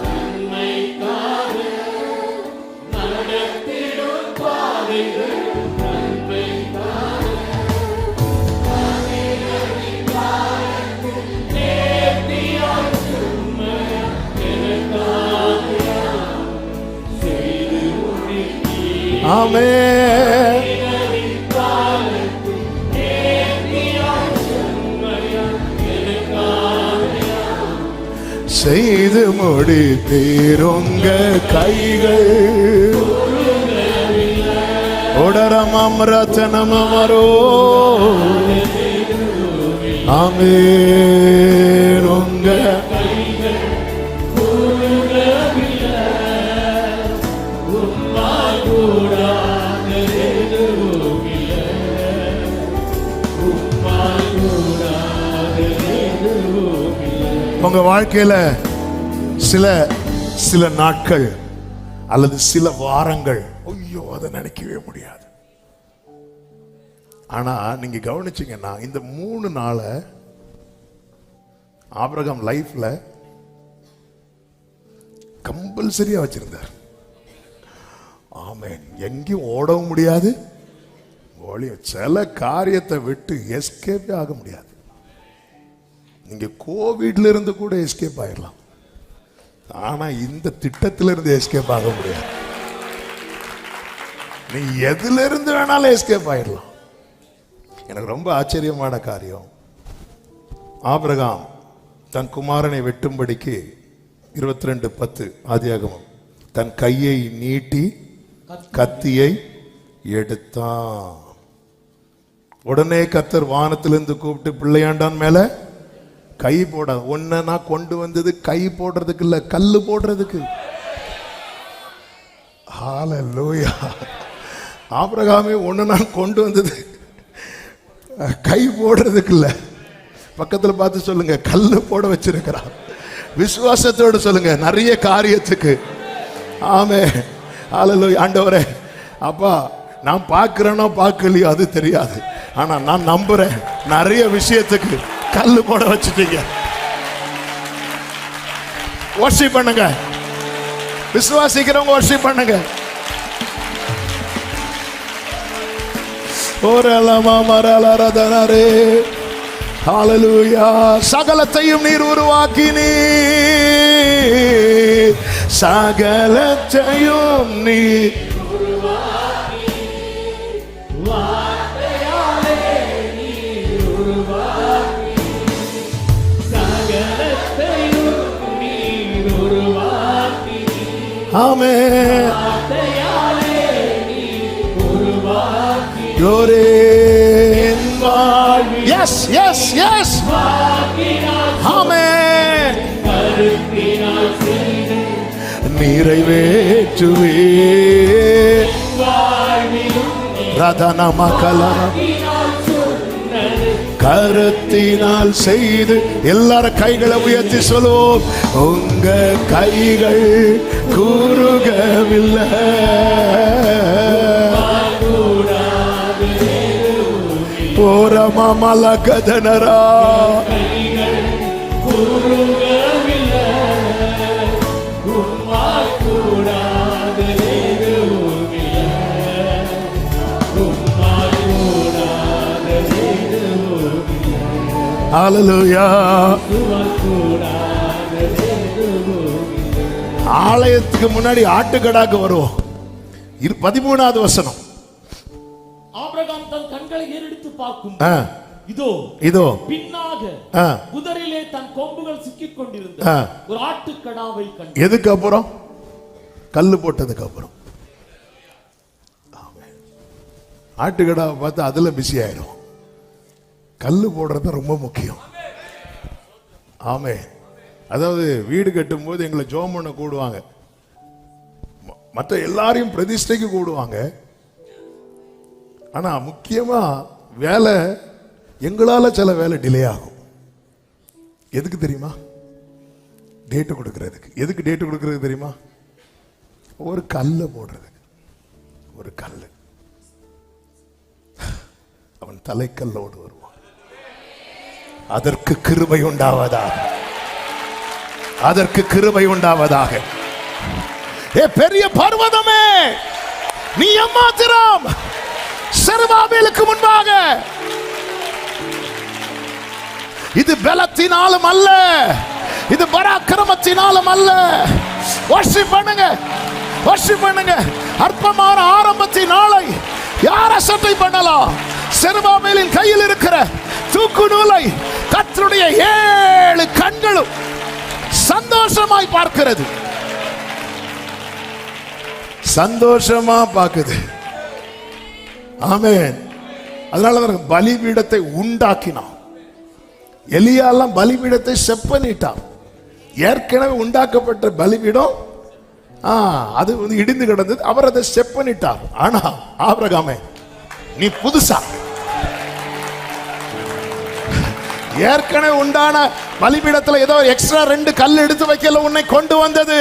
S1: ஆமென். செய்து முடித்தீர் உங்க கைகள். ஒடரமம் ரத்தனமரோ ஆமென். உங்க உங்க வாழ்க்கையில சில நாட்கள் அல்லது சில வாரங்கள் ஐயோ அதை நினைக்கவே முடியாது. ஆனா நீங்க கவனிச்சீங்கன்னா இந்த 3 நாளை ஆபிரகாம் லைஃப்ல கம்பல்சரியா வச்சிருந்தார். ஆமென். எங்கேயும் ஓடவும் முடியாது, சில காரியத்தை விட்டு எஸ்கேப்பே ஆக முடியாது. நீங்க கோவிட்ல இருந்து கூட எஸ்கேப் ஆயிடலாம், ஆனா இந்த திட்டத்திலிருந்து எஸ்கேப் ஆக முடியாது. நீ எதுல இருந்து வேணாலும் எஸ்கேப் ஆயிடலாம். எனக்கு ரொம்ப ஆச்சரியமான காரியம், ஆபிரகாம் தன் குமாரனை வெட்டும்படிக்கு 22:10 ஆதியாகமம் தன் கையை நீட்டி கத்தியை எடுத்தான். உடனே கர்த்தர் வானத்திலிருந்து கூப்பிட்டு பிள்ளையாண்டான் மேல கை போட. ஒன்ன நான் கொண்டு வந்தது கை போடுறதுக்கு இல்ல, கல்லு போடுறதுக்கு. ஹல்லேலூயா. ஆபிரகாமே ஒன்னு நான் கொண்டு வந்தது கை போடுறதுக்கு இல்ல, பக்கத்துல பார்த்து சொல்லுங்க, கல்லு போட வச்சிருக்கிறார். விசுவாசத்தோடு சொல்லுங்க, நிறைய காரியத்துக்கு. ஆமே, ஹல்லேலூயா. ஆண்டவரே, அப்பா நான் பார்க்கிறேனோ பார்க்கலையோ அது தெரியாது, ஆனா நான் நம்புறேன், நிறைய விஷயத்துக்கு கல்லு போட வச்சுட்டீங்க. வர்ஷிப் பண்ணுங்க, விசுவாசிக்கிறவங்க வர்ஷிப் பண்ணுங்க. ஓரலமா மரலரதனரே, ஹல்லேலூயா. சகலத்தையும் நீர் உருவாக்கினீர், சகலத்தையும் நீர் ஆமென். Glory in வாழ்வு. Yes, yes, yes. Amen. நிறைவேற்றுவே Rathana மக்கள கருத்தினால் செய்து. எல்லாரும் கைகளை உயர்த்தி சொல்லுவோம், உங்க கைகள் கூறுகவில்லை. ஓரமலகதனரா ஹல்லேலூயா. ஆலயத்துக்கு முன்னாடி ஆட்டுக்கடாக்கு வருவோம். 13வது வசனம்.
S2: ஆபிரகாம் தன் கண்களை ஏறெடுத்து பார்க்கும், இதோ
S1: இதோ
S2: பின்னாக புதரிலே தன் கொம்புகள் சிக்கிக் கொண்டிருந்த ஒரு ஆட்டுக்கடாவை கண்டான்.
S1: எதுக்கு அப்புறம்? கல்லு போட்டதுக்கு அப்புறம். ஆட்டுக்கடாவை பார்த்து அதுல பிஸி ஆயிடும். கல்லு போடுறது ரொம்ப முக்கியம். ஆமே. அதாவது வீடு கட்டும் போது எங்களை ஜோம் பண்ண கூடுவாங்க, மற்ற எல்லாரையும் பிரதிஷ்டைக்கு கூடுவாங்க. ஆனா முக்கியமா வேலை எங்களால சில வேலை டிலே ஆகும். எதுக்கு தெரியுமா? டேட்டு கொடுக்கறதுக்கு. எதுக்கு டேட்டு கொடுக்கறதுக்கு தெரியுமா? ஒரு கல்லை போடுறதுக்கு. ஒரு கல்லு, அவன் தலைக்கல்லோடு வருவான். அதற்கு கிருபை உண்டாவதாக, அதற்கு கிருபை உண்டாவதாக. ஏ பெரிய பர்வதமே, நீ எம்மாத்திரம் செருபாபேலுக்கு முன்பாக. இது பலத்தினாலும் அல்ல, இது பராக்கிரமத்தினாலும் அல்ல. வர்ஷிப் பண்ணுங்க, வர்ஷிப் பண்ணுங்க. அற்பமான ஆரம்பத்தின் நாளை யார் அசட்டை பண்ணலாம்? செருபாபேலின் கையில் இருக்கிற தூக்கு நூலை கர்த்தருடைய 7 கண்களும் சந்தோஷமாய் பார்க்கிறது. சந்தோஷமா பார்க்குது. ஆமென். அதனால பலிபீடத்தை உண்டாக்கினான். எலியாலாம் பலிபீடத்தை செப்பனிட்டான். ஏற்கனவே உண்டாக்கப்பட்ட பலிபீடம் அது வந்து இடிந்து கிடந்தது. அவர் அதை செப்பனிட்டார். ஆனா ஆபிரகாமே, நீ புதுசா ஏற்கனவே உண்டான பலிபீடத்துல ஏதோ எக்ஸ்ட்ரா 2 கல் எடுத்து வைக்கல உன்னை கொண்டு வந்தது.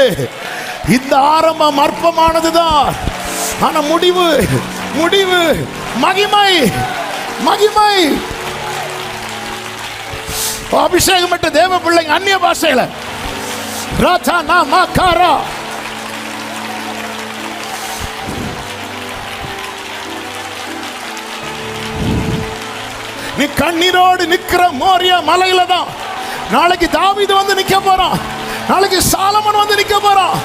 S1: இந்த ஆரம்பம் அற்பமானதுதான், ஆனா முடிவு முடிவு மகிமை மகிமை. அபிஷேகம் பெற்ற தேவ பிள்ளைங்க அந்நிய பாஷையில ராஜா நாமா காரா. நீ கண்ணீரோடு நிக்கிற மோரியா மலையில தான் நாளைக்கு தாவீது வந்து நிக்க போறான். நாளைக்கு சாலமன் வந்து நிக்க போறான்.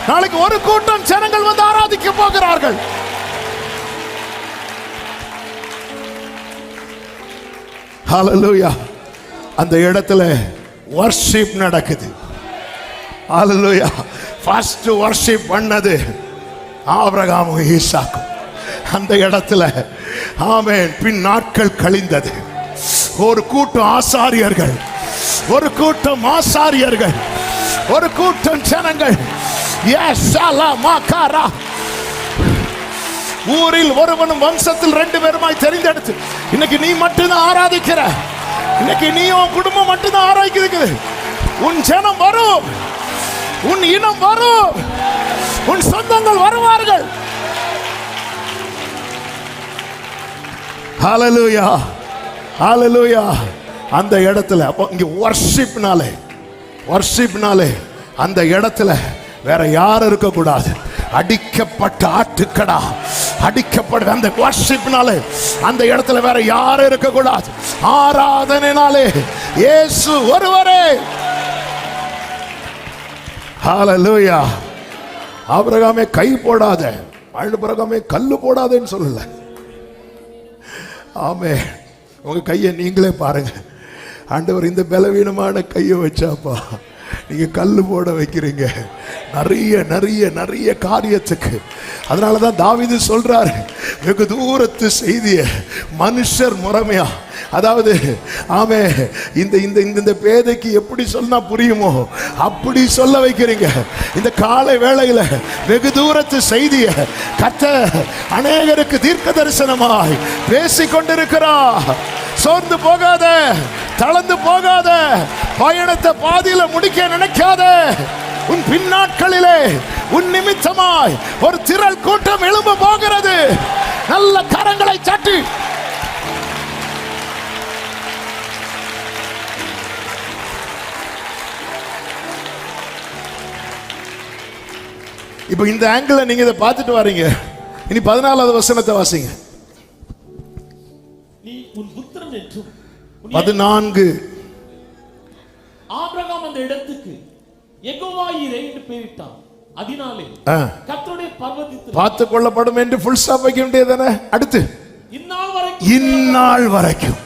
S1: நாளைக்கு ஒரு கூட்டம் ஜனங்கள் வந்து ஆராதிக்க போகிறார்கள். ஹல்லேலூயா. அந்த இடத்துல வர்ஷிப் நடக்குது. ஹல்லேலூயா. ஃபர்ஸ்ட் வர்ஷிப் பண்ணது ஆபிரகாமும் ஈசாக்கும். அந்த இடத்துல ஆமென். பின் நாட்கள் கழிந்தது. ஒரு கூட்டம் ஆசாரியர்கள், ஒரு கூட்டம் ஆசாரியர்கள், ஒரு கூட்டம் ஜனங்கள் ஊரில் ஒருவனும் வம்சத்தில் 2 பேருமாய் தெரிந்தெடுத்து இன்னைக்கு நீ மட்டும்தான் ஆராதிக்கிற. இன்னைக்கு நீயும் குடும்பம் மட்டும்தான் ஆராய்ச்சி இருக்குது. உன் ஜனம் வரும், உன் இனம் வரும், உன் சொந்தங்கள் வருவார்கள். ஹalleluya, ஹalleluya. அந்த இடத்துல அப்போ இங்க வர்ஷிப்னாலே அந்த இடத்துல வேற யாரும் இருக்க கூடாது. அடிக்கப்பட்ட ஆட்டுக்கடா, அடிக்கப்பட்ட அந்த வர்ஷிப்னாலே அந்த இடத்துல வேற யாரும் இருக்க கூடாது. ஆராதனைனாலே இயேசு ஒருவரே. ஹalleluya. ஆபிரகாமே கை போடாத, ஆபிரகாமே கல்லு போடாதேன்னு சொல்லல. ஆமே. உங்க கையை நீங்களே பாருங்க. ஆண்டவர் இந்த பலவீனமான கையை வச்சாப்பா நீங்க கல்லு போட வைக்கிறீங்க நிறைய நிறைய நிறைய காரியத்துக்கு. அதனாலதான் தாவீது சொல்றாரு, வெகு தூரத்து செய்திய மனுஷர் முறைமையா, அதாவது ஆமே இந்த இந்த இந்த பேதைக்கு எப்படி சொன்னா புரியுமோ அப்படி சொல்ல வைக்கிறீங்க. இந்த காலை வேளையில வெகு தூரத்து செய்திய கர்த்தர் அநேகருக்கு தீர்க்க தரிசனமாய் பேசிக் கொண்டிருக்கிறார். சோர்ந்து போகாத, தளர்ந்து போகாத, பயணத்தை பாதியில முடிக்க நினைக்காத. உன் பின்னாட்களிலே உன் நிமித்தமாய் ஒரு திரள் கூட்டம் எழும்ப போகிறது. நல்ல கரங்களை தட்டி இப்ப இந்த ஆங்கிள் நீங்க இதை பார்த்துட்டு வரீங்க. இனி 14வது வசனத்தை வாசிங்க.
S2: நீ உன் புத்திரன் என்றும்
S1: 14
S2: ஆபிரகாம் அந்த இடத்துக்கு யெகோவா ஈரே என்று பெயரிட்டான். அதனாலே கர்த்தருடைய பர்வதத்தில்
S1: பார்த்துக் கொள்ளப்படும் என்று ஃபுல் ஸ்டாப் வைக்க வேண்டியதானே. அடுத்து இந்நாள் வரைக்கும்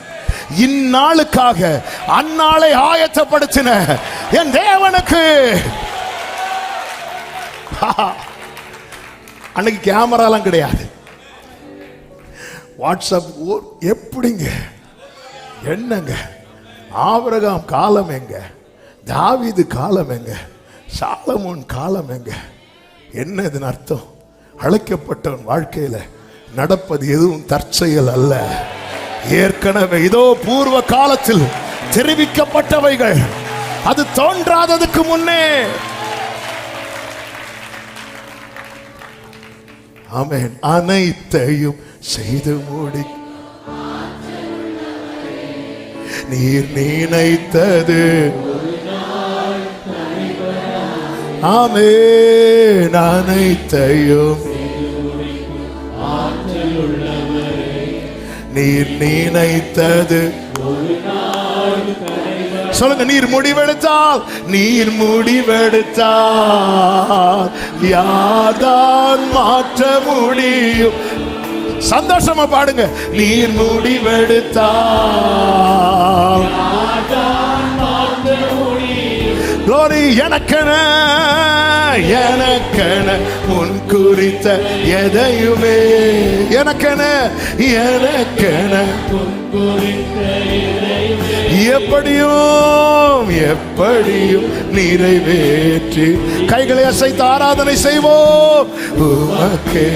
S1: இந்நாளுக்காக அந்நாளை ஆயத்தப்படுத்தின என் தேவனுக்கு. அன்னைக்கு கேமராலாம் கிடையாது, வாட்ஸ்அப் எப்படிங்க என்னங்க. ஆபிரகாம் காலம் எங்க, தாவீது காலம் எங்க, சாலமோன் காலம் எங்க? என்ன இதன் அர்த்தம்? அழைக்கப்பட்டவன் வாழ்க்கையில நடப்பது எதுவும் தற்செயல் அல்ல. ஏற்கனவே இதோ பூர்வ காலத்தில் தெரிவிக்கப்பட்டவைகள், அது தோன்றாததுக்கு முன்னே. ஆமென். அனைத்தையும் செய்து முடி நீர் நினைத்தது. ஆமென். அனைத்தையும் நீர் நினைத்தது. சொல்லுங்க, நீர் முடிவெடுத்தால், நீர் முடிவெடுத்தால் யார்தான் மாற்ற முடியும்? சந்தோஷமா பாடுங்க. நீர் முடிவெடுத்தால் glory. எனக்கென எனக்கென முன் குறித்த எதையுமே, எனக்கென எனக்கென எப்படியும் எப்படியும் நிறைவேற்றி கைகளை அசைத்து ஆராதனை செய்வோம். உமக்கே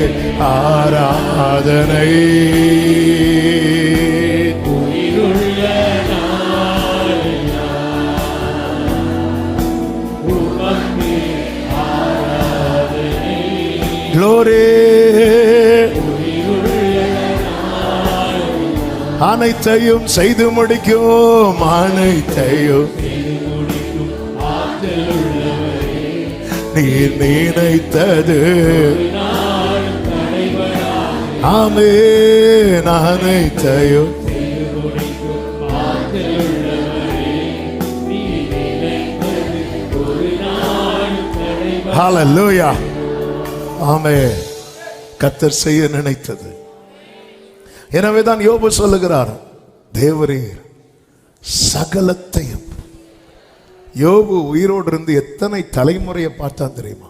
S1: ஆராதனை. Glory. அனைத்தையும் செய்து முடிக்கும், அனைத்தையும் நீர் நினைத்தது. ஆமென். அனைத்தையும் ஹல்லேலூயா. ஆமென். கர்த்தர் செய்ய நினைத்தது. எனவேதான் யோபு சொல்லுகிறார், தேவரீர் சகலத்தையும். யோபு உயிரோடு இருந்து எத்தனை தலைமுறையை பார்த்தான் தெரியுமா?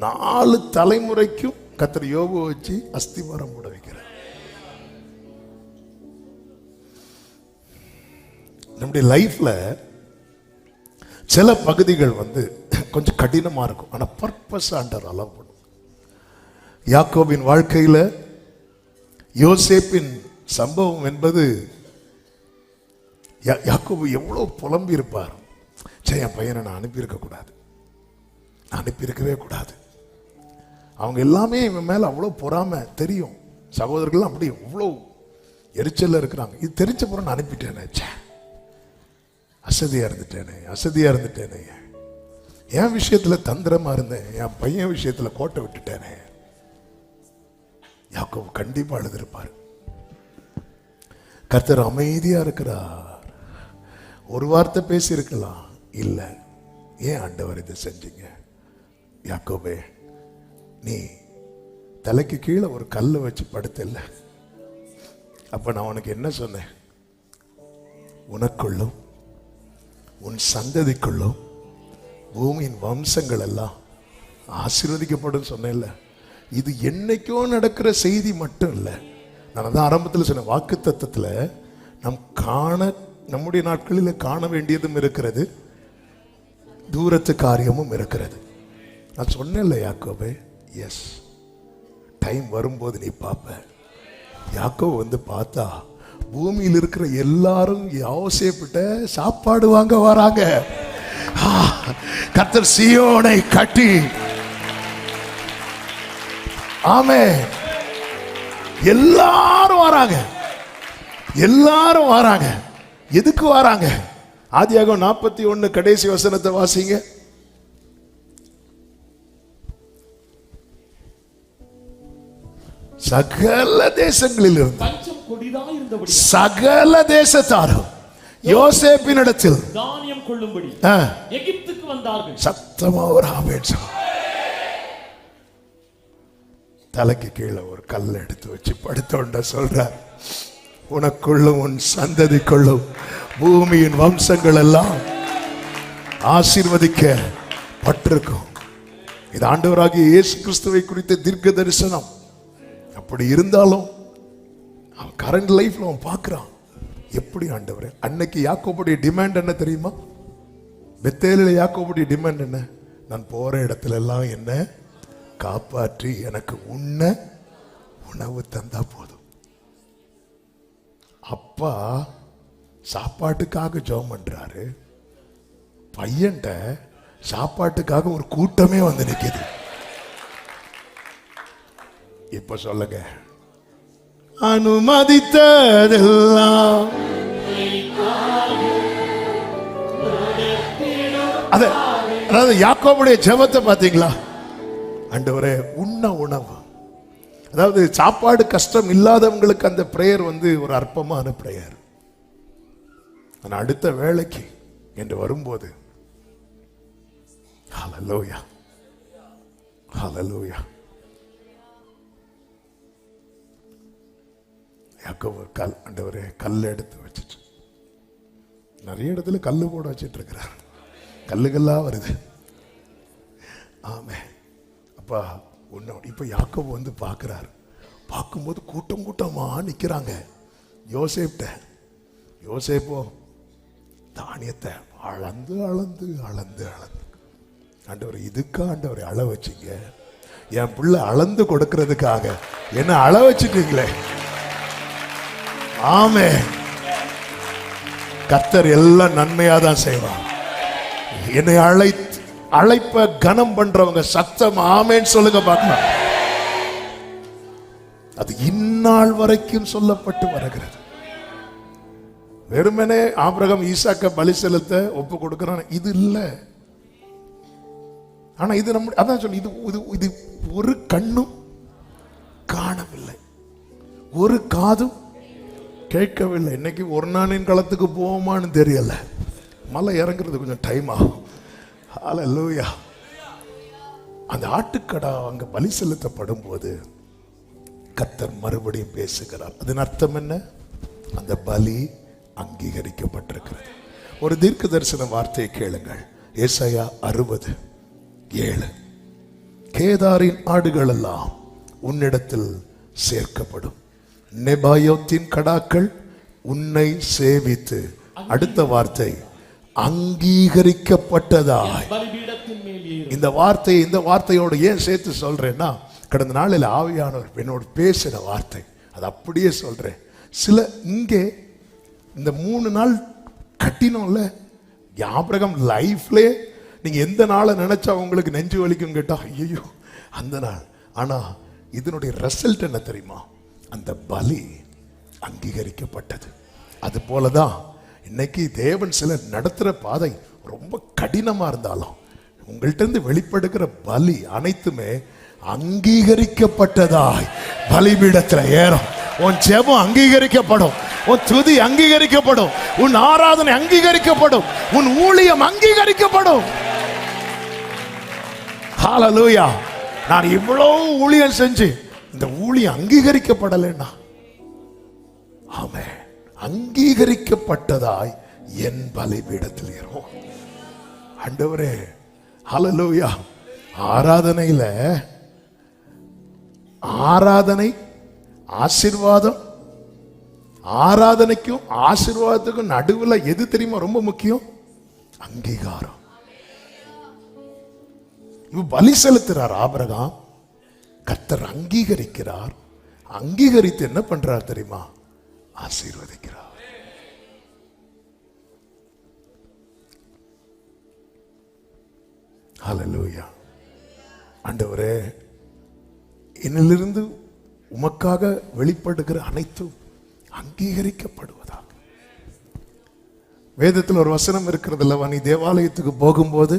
S1: 4 தலைமுறைக்கும் கர்த்தர் யோபு வச்சு அஸ்திவாரம் போட வைக்கிறார். நம்முடைய லைஃப்ல சில பகுதிகள் கொஞ்சம் கடினமா இருக்கும், ஆனா பர்பஸ் ஆண்டவர் அலோவ் பண்ணும். யாக்கோபின் வாழ்க்கையில யோசேப்பின் சம்பவம் என்பது யாக்கோபு எவ்வளோ புலம்பி இருப்பார். சரி, என் பையனை நான் அனுப்பியிருக்க கூடாது, நான் அனுப்பியிருக்கவே கூடாது. அவங்க எல்லாமே இவன் மேல அவ்வளோ பொறாம தெரியும். சகோதரர்கள் அப்படி அவ்வளோ எரிச்சல்ல இருக்கிறாங்க. இது தெரிஞ்ச பிறகு நான் அனுப்பிட்டேனே, அசதியா இருந்துட்டேனே, என் விஷயத்துல தந்திரமா இருந்தேன், என் பையன் விஷயத்துல கோட்டை விட்டுட்டேனே. யாக்கோபு கண்டிப்பா அழுதிருப்பார். கர்த்தர் அமைதியா இருக்கிறார். ஒரு வார்த்தை பேசி இருக்கலாம், இல்ல. ஏன் ஆண்டவர் இதை செஞ்சீங்க? யாக்கோபே, நீ தலைக்கு கீழே ஒரு கல்லை வச்சு படுத்தல. அப்ப நான் உனக்கு என்ன சொன்னேன்? உனக்குள்ளும் உன் சந்ததிக்குள்ளும் பூமியின் வம்சங்கள் எல்லாம் ஆசீர்வதிக்கப்படும் சொன்னேன்ல. இது என்னைக்கோ நடக்கிற செய்தி மட்டும் இல்லை. நான் தான் ஆரம்பத்தில் சொன்ன வாக்கு தத்தத்தில் நம்முடைய நாட்களில் காண வேண்டியதும் இருக்கிறது, தூரத்து காரியமும் இருக்கிறது. நான் சொன்னேன்ல யாக்கோபே, எஸ், டைம் வரும்போது நீ பார்ப்ப. யாக்கோபு வந்து பார்த்தா பூமியில் இருக்கிற எல்லாரும் யோசேப்பிட்ட சாப்பாடு வாங்க வராங்க. கர்த்தர் சீயோனை கட்டி, ஆமென், எல்லாரும் வராங்க. எதுக்கு வராங்க? ஆதியாகமம் 41 கடைசி வசனத்தை வாசிங்க. சகல தேசங்களில் இருந்து, சகல தேசத்தாரும் யோசேப்பினிடத்தில்
S2: தானியம் கொள்ளும்படி எகிப்துக்கு வந்தார்கள்.
S1: சத்தமா ஒரு ஆமென். தலைக்கு கீழே ஒரு கல் எடுத்து வச்சு படுத்தோண்ட சொல்றார், உனக்குள்ளும் உன் சந்ததிக்குள்ளும் பூமியின் வம்சங்கள் எல்லாம் ஆசீர்வதிக்கப்பட்டிருக்கும். இது ஆண்டவராகிய இயேசு கிறிஸ்துவை குறித்த தீர்க்க தரிசனம். அப்படி இருந்தாலும் அவன் கரண்ட் லைஃப்ல அவன் பார்க்கிறான், எப்படி ஆண்டவரே. அன்னைக்கு யாக்கோபுடைய டிமாண்ட் என்ன தெரியுமா? பெத்தேலில் யாக்கோபுடைய டிமாண்ட் என்ன? நான் போற இடத்துல எல்லாம் என்ன காப்பாற்றி எனக்கு உண்ண உணவு தந்தா போதும். அப்பா சாப்பாட்டுக்காக ஜெபம் பண்றாரு, பையன்ட்ட சாப்பாட்டுக்காக ஒரு கூட்டமே வந்து நிக்குது. இப்ப சொல்லுங்க, அனுமதித்ததெல்லாம் அதாவது யாக்கோபுடைய ஜெபத்தை பாத்தீங்களா? ஆண்டவரே உண்ண உணவு. அதாவது சாப்பாடு கஷ்டம் இல்லாதவங்களுக்கு அந்த பிரேயர் வந்து ஒரு அற்பமான பிரேயர். நான் அடுத்த வேலைக்கு என்று வரும்போது ஹல்லேலூயா, ஹல்லேலூயா, யாக்கோபு ஆண்டவரே கல் எடுத்து வச்சுட்டு, நிறைய இடத்துல கல்லு போட வச்சிட்டு இருக்கிறார், கல்லுகள்லா வருது. ஆமே. அப்பா ஒன்று. இப்போ யாக்கோபு வந்து பார்க்குறாரு. பார்க்கும்போது கூட்டம் கூட்டமா நிற்கிறாங்க. யோசேப்போ தானியத்தை அளந்து அளந்து அளந்து அளந்து, ஆண்டவர் இதுக்கா ஆண்டவரை அள வச்சிங்க? என் பிள்ளை அளந்து கொடுக்கறதுக்காக என்ன அள வச்சுட்டீங்களே. ஆமே. கர்த்தர் எல்லாம் நன்மையா தான் செய்வார். என்னை அழைப்ப கனம் பண்றவங்க சத்தம் ஆமேன்னு சொல்லுங்க பார்க்கலாம். அது இந்நாள் வரைக்கும் சொல்லப்பட்டு வருகிறது. வெறுமனே ஆபிரகாம் ஈசாக்க பலி செலுத்த ஒப்பு கொடுக்கிறான், இது இல்ல. ஆனா இது நம்ம அதான் சொல்லி, இது ஒரு கண்ணும் காணவில்லை, ஒரு காதும் கேட்கவில்லை. இன்னைக்கு ஒரு நாளின் களத்துக்கு போவோமான்னு தெரியல, மலை இறங்குறது கொஞ்சம் டைம் ஆகும். ஹல்லேலூயா. அந்த ஆட்டுக்கடா அங்க பலி செலுத்தப்படும் போது கர்த்தர் மறுபடியும் பேசுகிறார். அதன் அர்த்தம் என்ன? அந்த பலி அங்கீகரிக்கப்பட்டிருக்கிறது. ஒரு தீர்க்க தரிசன வார்த்தையை கேளுங்கள். ஏசாயா 60:7. கேதாரின் ஆடுகள் எல்லாம் உன்னிடத்தில் சேர்க்கப்படும், நெபாயோத்தின் கடாக்கள் உன்னை சேவித்து, அடுத்த வார்த்தை, அங்கீகரிக்கப்பட்டதாய். இந்த வார்த்தையோடு ஏன் சேர்த்து சொல்றேன்னா, கடந்த நாளில் ஆவியானவர் என்னோடு பேசின வார்த்தை, அது அப்படியே சொல்றேன். சில இங்கே இந்த 3 நாள் கட்டினம் இல்ல? ஆபிரகாம் லைஃப்ல நீங்க எந்த நாளை நினைச்சா உங்களுக்கு நெஞ்சு வலிக்கும் கேட்டா ஐயோ அந்த நாள். ஆனா இதனுடைய ரிசல்ட் என்ன தெரியுமா? அந்த பலி அங்கீகரிக்கப்பட்டது. அது போலதான் இன்னைக்கு தேவன் சிலர் நடத்துற பாதை ரொம்ப கடினமா இருந்தாலும் உங்கள்ட்ட இருந்து வெளிப்படுகிற பலி அனைத்துமே அங்கீகரிக்கப்பட்டதாய் பலிபீடத்துல ஏறும். உன் ஜெபம் அங்கீகரிக்கப்படும், உன் துதி அங்கீகரிக்கப்படும், உன் ஆராதனை அங்கீகரிக்கப்படும், உன் ஊழியம் அங்கீகரிக்கப்படும். ஹல்லேலூயா. நான் இவ்வளவு ஊழியம் செஞ்சு இந்த ஊழியம் அங்கீகரிக்கப்படலைன்னா, ஆமென், அங்கீகரிக்கப்பட்டதாய் என் பலிபீடத்தில் ஏறும். ஆண்டவரே ஹல்லேலூயா. ஆராதனையில ஆராதனை ஆசீர்வாதம், ஆராதனைக்கும் ஆசீர்வாதத்துக்கும் நடுவுல எது தெரியுமா ரொம்ப முக்கியம்? அங்கீகாரம். பலி செலுத்துறார் ஆபிரகாம், கர்த்தர் அங்கீகரிக்கிறார். அங்கீகரித்து என்ன பண்றார் தெரியுமா? ஆசீர்வதிக்கிறார். ஹல்லேலூயா. ஆண்டவரே, என்னிலிருந்து உமக்காக வெளிப்படுகிற அனைத்தும் அங்கீகரிக்கப்படுவதாக. வேதத்தில் ஒரு வசனம் இருக்கிறது அல்லவா? நீ தேவாலயத்துக்கு போகும்போது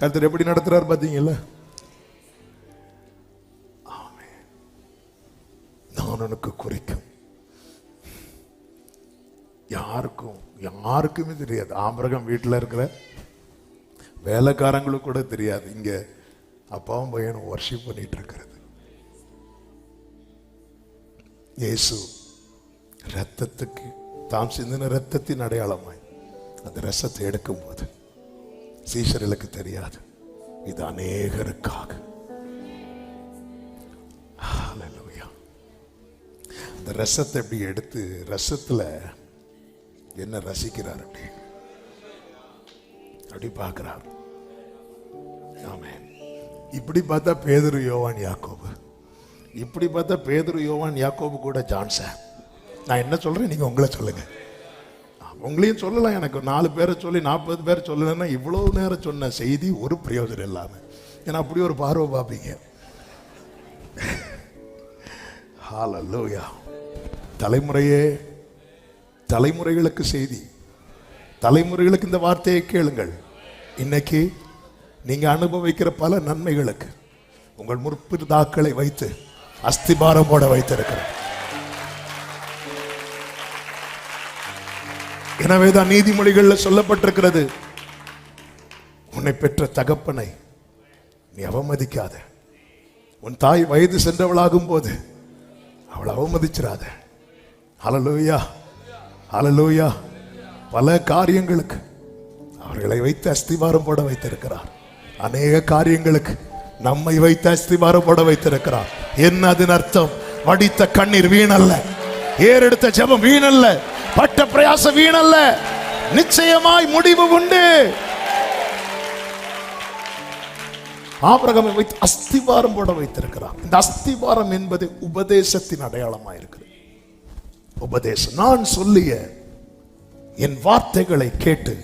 S1: கர்த்தர் எப்படி நடத்துறார் பாத்தீங்கல்ல? ஆமென். நான் உனக்கு குறிக்கும். யாருக்குமே தெரியாது. ஆபிரகாம் வீட்டில் இருக்கிற வேலைக்காரங்களுக்கு கூட தெரியாது இங்க அப்பாவும் பையனும் வர்ஷிப் பண்ணிட்டு இருக்கிறது. இயேசு ரத்தத்துக்கு தாம் சிந்தின ரத்தத்தின் அடையாளமாய் அந்த ரசத்தை எடுக்கும் போது சீஷர்களுக்கு தெரியாது, இது அநேகருக்காக. ஹல்லேலூயா. அந்த ரசத்தை எப்படி எடுத்து ரசத்துல என்ன ரசிக்கிறார், அப்படி பார்க்கிறார். ஆமென். இப்படி பார்த்தா பேதுரு, யோவான், யாக்கோபு. இப்படி பார்த்தா பேதுரு, யோவான், யாக்கோபு கூட ஜான்சன். நான் என்ன சொல்றேன், நீங்க உங்களை சொல்லுங்க. உங்களையும் சொல்லலாம். எனக்கு 4 பேரை சொல்லி 40 பேர் சொல்லலைன்னா இவ்வளவு நேரம் சொன்ன செய்தி ஒரு பிரயோஜனம் இல்லாம. ஏன்னா அப்படி ஒரு பார்வை பார்ப்பீங்க. ஹல்லேலூயா. தலைமுறையே, தலைமுறைகளுக்கு செய்தி, தலைமுறைகளுக்கு இந்த வார்த்தையை கேளுங்கள். இன்னைக்கு நீங்க அனுபவிக்கிற பல நன்மைகளுக்கு உங்கள் முற்பிதாக்களை வைத்து அஸ்திபாரம் போட வைத்திருக்கிறார். எனவேதான் நீதிமொழிகளில் சொல்லப்பட்டிருக்கிறது, உன்னை பெற்ற தகப்பனை நீ அவமதிக்காத. உன் தாய் வயது சென்றவளாகும் போது அவளை அவமதிச்சிடாத. ஹல்லேலூயா, ஹல்லேலூயா. பல காரியங்களுக்கு அவர்களை வைத்து அஸ்திபாரம் போட வைத்திருக்கிறார். அநேக காரியங்களுக்கு நம்மை வைத்து அஸ்திபாரம் போட வைத்திருக்கிறார். என்ன அதன் அர்த்தம்? வடித்த கண்ணீர் வீணல்ல, ஏறெடுத்த ஜெபம் வீணல்ல, பட்ட பிரயாச வீணல்ல. நிச்சயமாய் முடிவு உண்டு. ஆபிரகாமை வைத்து அஸ்திபாரம் போட வைத்திருக்கிறார். இந்த அஸ்திபாரம் என்பது உபதேசத்தின் அடையாளமாக இருக்கிறது. உபதேசம். நான் சொல்லிய என் வார்த்தைகளை கேட்டு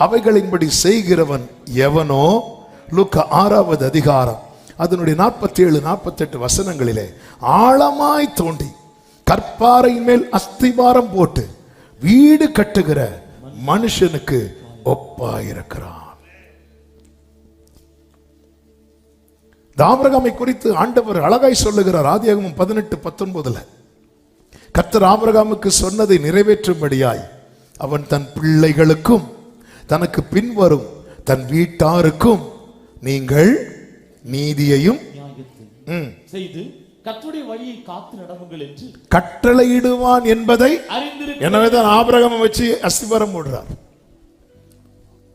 S1: அவைகளின்படி செய்கிறவன் எவனோ, லூக்கா 6வது அதிகாரம் அதனுடைய 47, 48 வசனங்களிலே ஆழமாய் தோண்டி கற்பாறையின் மேல் அஸ்திபாரம் போட்டு வீடு கட்டுகிற மனுஷனுக்கு ஒப்பாயிருக்கிறான். ஆபிரகாமை குறித்து ஆண்டவர் அழகாய் சொல்லுகிறார். ஆதியாகமம் 18:19 கர்த்தர் ஆபிரகாமுக்கு சொன்னதை நிறைவேற்றும்படியாய் அவன் தன் பிள்ளைகளுக்கும் தனக்கு பின்வரும் தன் வீட்டாருக்கும் நீங்கள் நீதியையும்
S2: செய்து கர்த்தருடைய வழியை காத்து நடவுங்கள் என்று
S1: கட்டளையிடுவான் என்பதை
S2: அறிந்திருக்கிறேன்.
S1: எனவேதான் ஆபிரகாமை வச்சு அஸ்திபாரம் போடுறார்.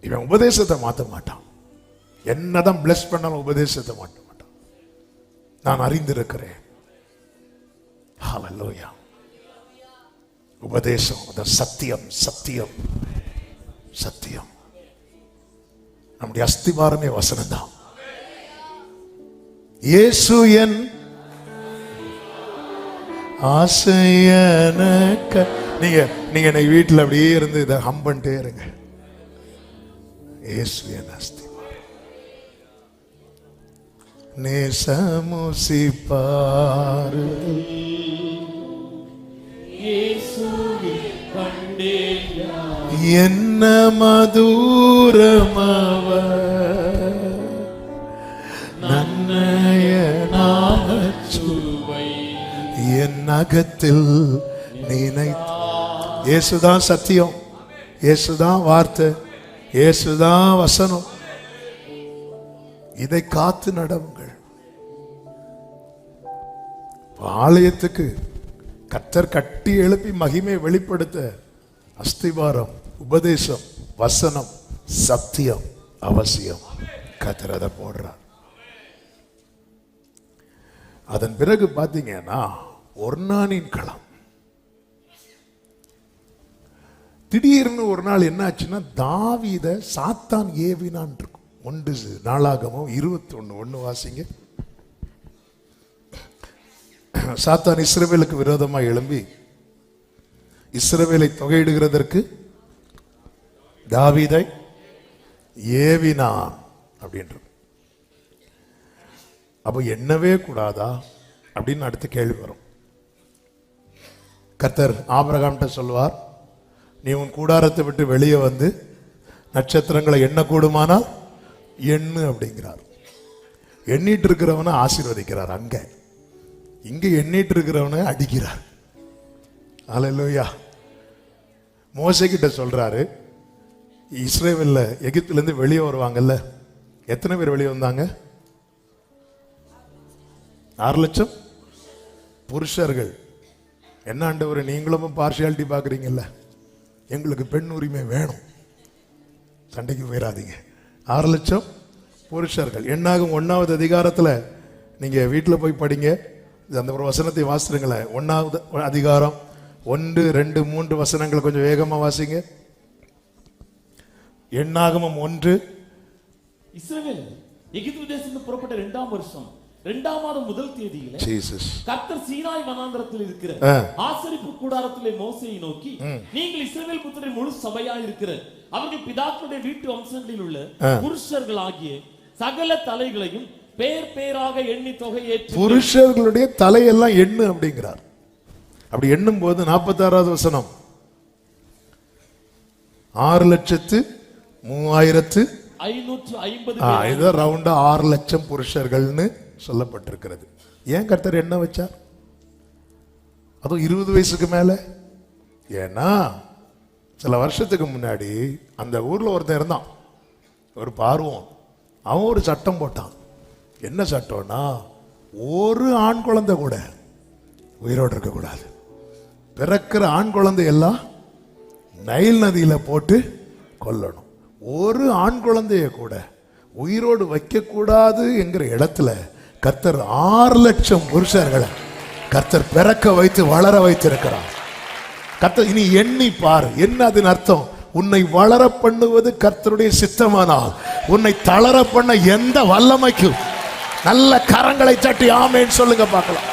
S1: இவன் உபதேசத்தை மாற்ற மாட்டான். என்னதான் பிளஸ் பண்ணாலும் உபதேசத்தை மாற்ற மாட்டான். நான் அறிந்திருக்கிறேன். ஹல்லேலூயா. உபதேசம், சத்தியம், சத்தியம், சத்தியம். நம்முடைய அஸ்திபாரமே வசனம் தான். இயேசு என் ஆசையனக்க நீங்க நீங்க இன்னைக்கு வீட்டுல அப்படியே இருந்து இதை ஹம் பண்ணிட்டே இருங்க. இயேசுவே நாஸ்தி நேசமுசி பாரு என்ன மதுரமவ நன்னய நாமச்சுவை என் அகத்தில் நினை. இயேசுதான் சத்தியம், இயேசுதான் வார்த்தை, இயேசுதான் வசனம். இதை காத்து நடவுங்கள். ஆலயத்துக்கு கர்த்தர் கட்டி எழுப்பி மகிமை வெளிப்படுத்த அஸ்திவாரம், உபதேசம், வசனம், சத்தியம் அவசியம். கர்த்தர் அதை போடுறார். அதன் பிறகு பாத்தீங்கன்னா ஒர்னானின் களம். திடீர்னு ஒரு நாள் என்ன ஆச்சுன்னா தாவீத சாத்தான் ஏவினான் இருக்கும். 1 நாளாகமம் 21:1 வாசிங்க. சாத்தான் இஸ்ரவேலுக்கு விரோதமாக எழும்பி இஸ்ரவேலை தொகையிடுகிறதற்கு தாவீதை ஏவினான் அப்படின்றது. அப்ப எண்ணவே கூடாதா அப்படின்னு அடுத்த கேள்வி வரும். கர்த்தர் ஆபிரகாம்கிட்ட சொல்வார், நீ உன் கூடாரத்தை விட்டு வெளியே வந்து நட்சத்திரங்களை எண்ண கூடுமானால் எண்ணு அப்படிங்கிறார். எண்ணிட்டு இருக்கிறவனை ஆசீர்வதிக்கிறார். இங்க எண்ணிட்டு இருக்கிறவனை அடிக்கிறார். அல்லேலூயா. மோசே கிட்ட சொல்றாரு, இஸ்ரவேல்ல எகிப்துல இருந்து வெளியே வருவாங்கல்ல, எத்தனை பேர் வெளியே வந்தாங்க? 6 லட்சம் புருஷர்கள். என்ன ஆண்டவரே, நீங்களும் பார்ஷியாலிட்டி பாக்குறீங்கல்ல, எங்களுக்கு பெண் உரிமை வேணும், சண்டைக்கு போயிடாதீங்க. 6 லட்சம் புருஷர்கள். என்னாகும் 1வது அதிகாரத்தில் நீங்க வீட்டில் போய் படிங்க, அந்த ஒரு வசனத்தை வாசிருங்களேன். 1வது அதிகாரம் 1, 2, 3 வசனங்கள் கொஞ்சம் வேகமா வாசிங்க. என்னாகமம் 1.
S2: இஸ்ரவேல் எகிப்து தேசத்திலிருந்து புறப்பட்ட 2ஆம் வருஷம் 2ஆம் மாதம் 1 தேதியிலே கர்த்தர் சீனாய் வனாந்தரத்தில் இருக்கிற ஆசரிப்பு கூடாரத்திலே மோசேயை நோக்கி, நீங்கள் இஸ்ரவேல் புத்திரரின் முழு சபையாய் இருக்கிற அவர்கள் பிதாக்களுடைய வீட்டு வம்சங்களில் உள்ள புருஷர்கள் ஆகிய சகல தலைகளையும் பேர் பேராக எண்ணி தொகையை,
S1: புருஷர்களுடைய தலையெல்லாம் எண்ணு அப்படிங்கிறார். அப்படி எண்ணும் போது 46வது வசனம் 6,03,550 இது ரவுண்டா 6 லட்சம் புருஷர்கள்னு சொல்லப்பட்டிருக்கிறது. ஏன் கர்த்தர் என்ன வச்சார்? அதுவும் 20 வயசுக்கு மேல. ஏன்னா சில வருஷத்துக்கு முன்னாடி அந்த ஊர்ல ஒருத்தன் இருந்தான், ஒரு பார்வோன். அவன் ஒரு சட்டம் போட்டான். என்ன சட்டம்னா, ஒரு ஆண் குழந்தை கூட உயிரோடு இருக்க கூடாது. பிறக்கிற ஆண் குழந்தை எல்லாம் நைல் நதியில போட்டு கொல்லணும். ஒரு ஆண் குழந்தைய கூட உயிரோடு வைக்க கூடாது என்கிற இடத்துல கர்த்தர் 6 லட்சம் புருஷர்களை கர்த்தர் பிறக்க வைத்து வளர வைத்திருக்கிறார். கர்த்தர் இனி எண்ணி பார். என்ன அதன் அர்த்தம்? உன்னை வளர பண்ணுவது கர்த்தருடைய சித்தமானால் உன்னை தளர பண்ண எந்த வல்லமைக்கும் நல்ல கரங்களை தட்டி ஆமேன்னு சொல்லுங்க பார்க்கலாம்.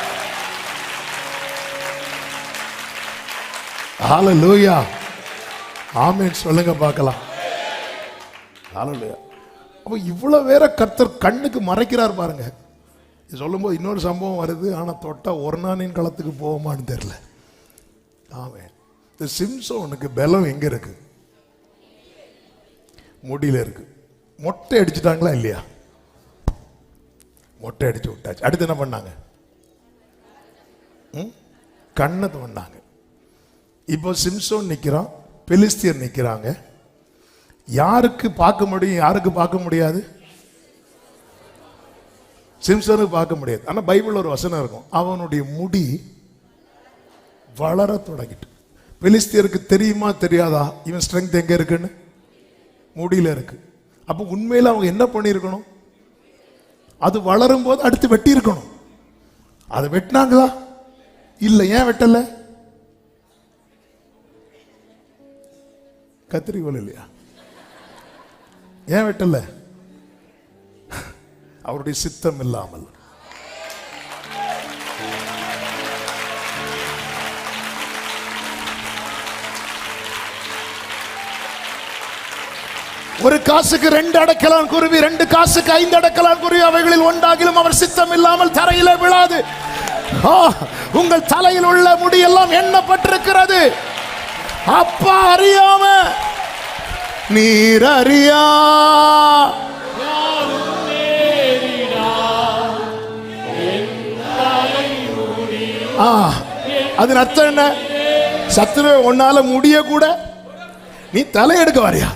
S1: ஹல்லேலூயா, ஆமேன் சொல்லுங்க பார்க்கலாம். ஹல்லேலூயா. அப்போ இவ்வளவு வேற கர்த்தர் கண்ணுக்கு மறைக்கிறார் பாருங்க. சொல்லும்போது இன்னொரு சம்பவம் வருது, ஆனா தொட்டா ஒர்னானின் களத்துக்கு போவோமான்னு தெரியல. ஆமேன். இந்த சிம்சோனுக்கு பலம் எங்க இருக்கு? முடியில இருக்கு. மொட்டை அடிச்சுட்டாங்களா இல்லையா? மொட்டை அடிச்சு விட்டாச்சு. அடுத்து என்ன பண்ணாங்க? கண்ணை பண்ணாங்க. இப்போ சிம்சோன் நிக்கிறான், பெலிஸ்தியர் நிக்கிறாங்க. யாருக்கு பார்க்க முடியும், யாருக்கு பார்க்க முடியாது? சிம்சோனுக்கு பார்க்க முடியாது. ஆனா பைபிள் ஒரு வசனம் இருக்கும், அவனுடைய முடி வளர தொடங்கிட்டு. பெலிஸ்தியருக்கு தெரியுமா தெரியாதா இவன் ஸ்ட்ரென்த் எங்க இருக்குன்னு? முடியில இருக்கு. அப்ப உண்மையில அவங்க என்ன பண்ணிருக்கணும்? அது வளரும் போது அடுத்து வெட்டி இருக்கணும். அதை வெட்டினாங்களா? இல்ல. ஏன் வெட்டல? கத்திரிக்கோல் இல்லையா? ஏன் வெட்டல? அவருடைய சித்தம் இல்லாமல். ஒரு காசுக்கு 2 அடைக்கலான் குருவி, 2 காசுக்கு 5 அடைக்கலான் குருவி, அவைகளில் ஒன்றாகிலும் அவர் சித்தம் இல்லாமல் தரையிலே விழாது. உங்கள் தலையில் உள்ள முடியெல்லாம் எண்ணப்பட்டிருக்கிறது. அப்பா அறியாம நீர் அறியா அதன் அர்த்தம் என்ன? சத்துரு உன்னால முடிய கூட நீ தலை எடுக்க வரியா?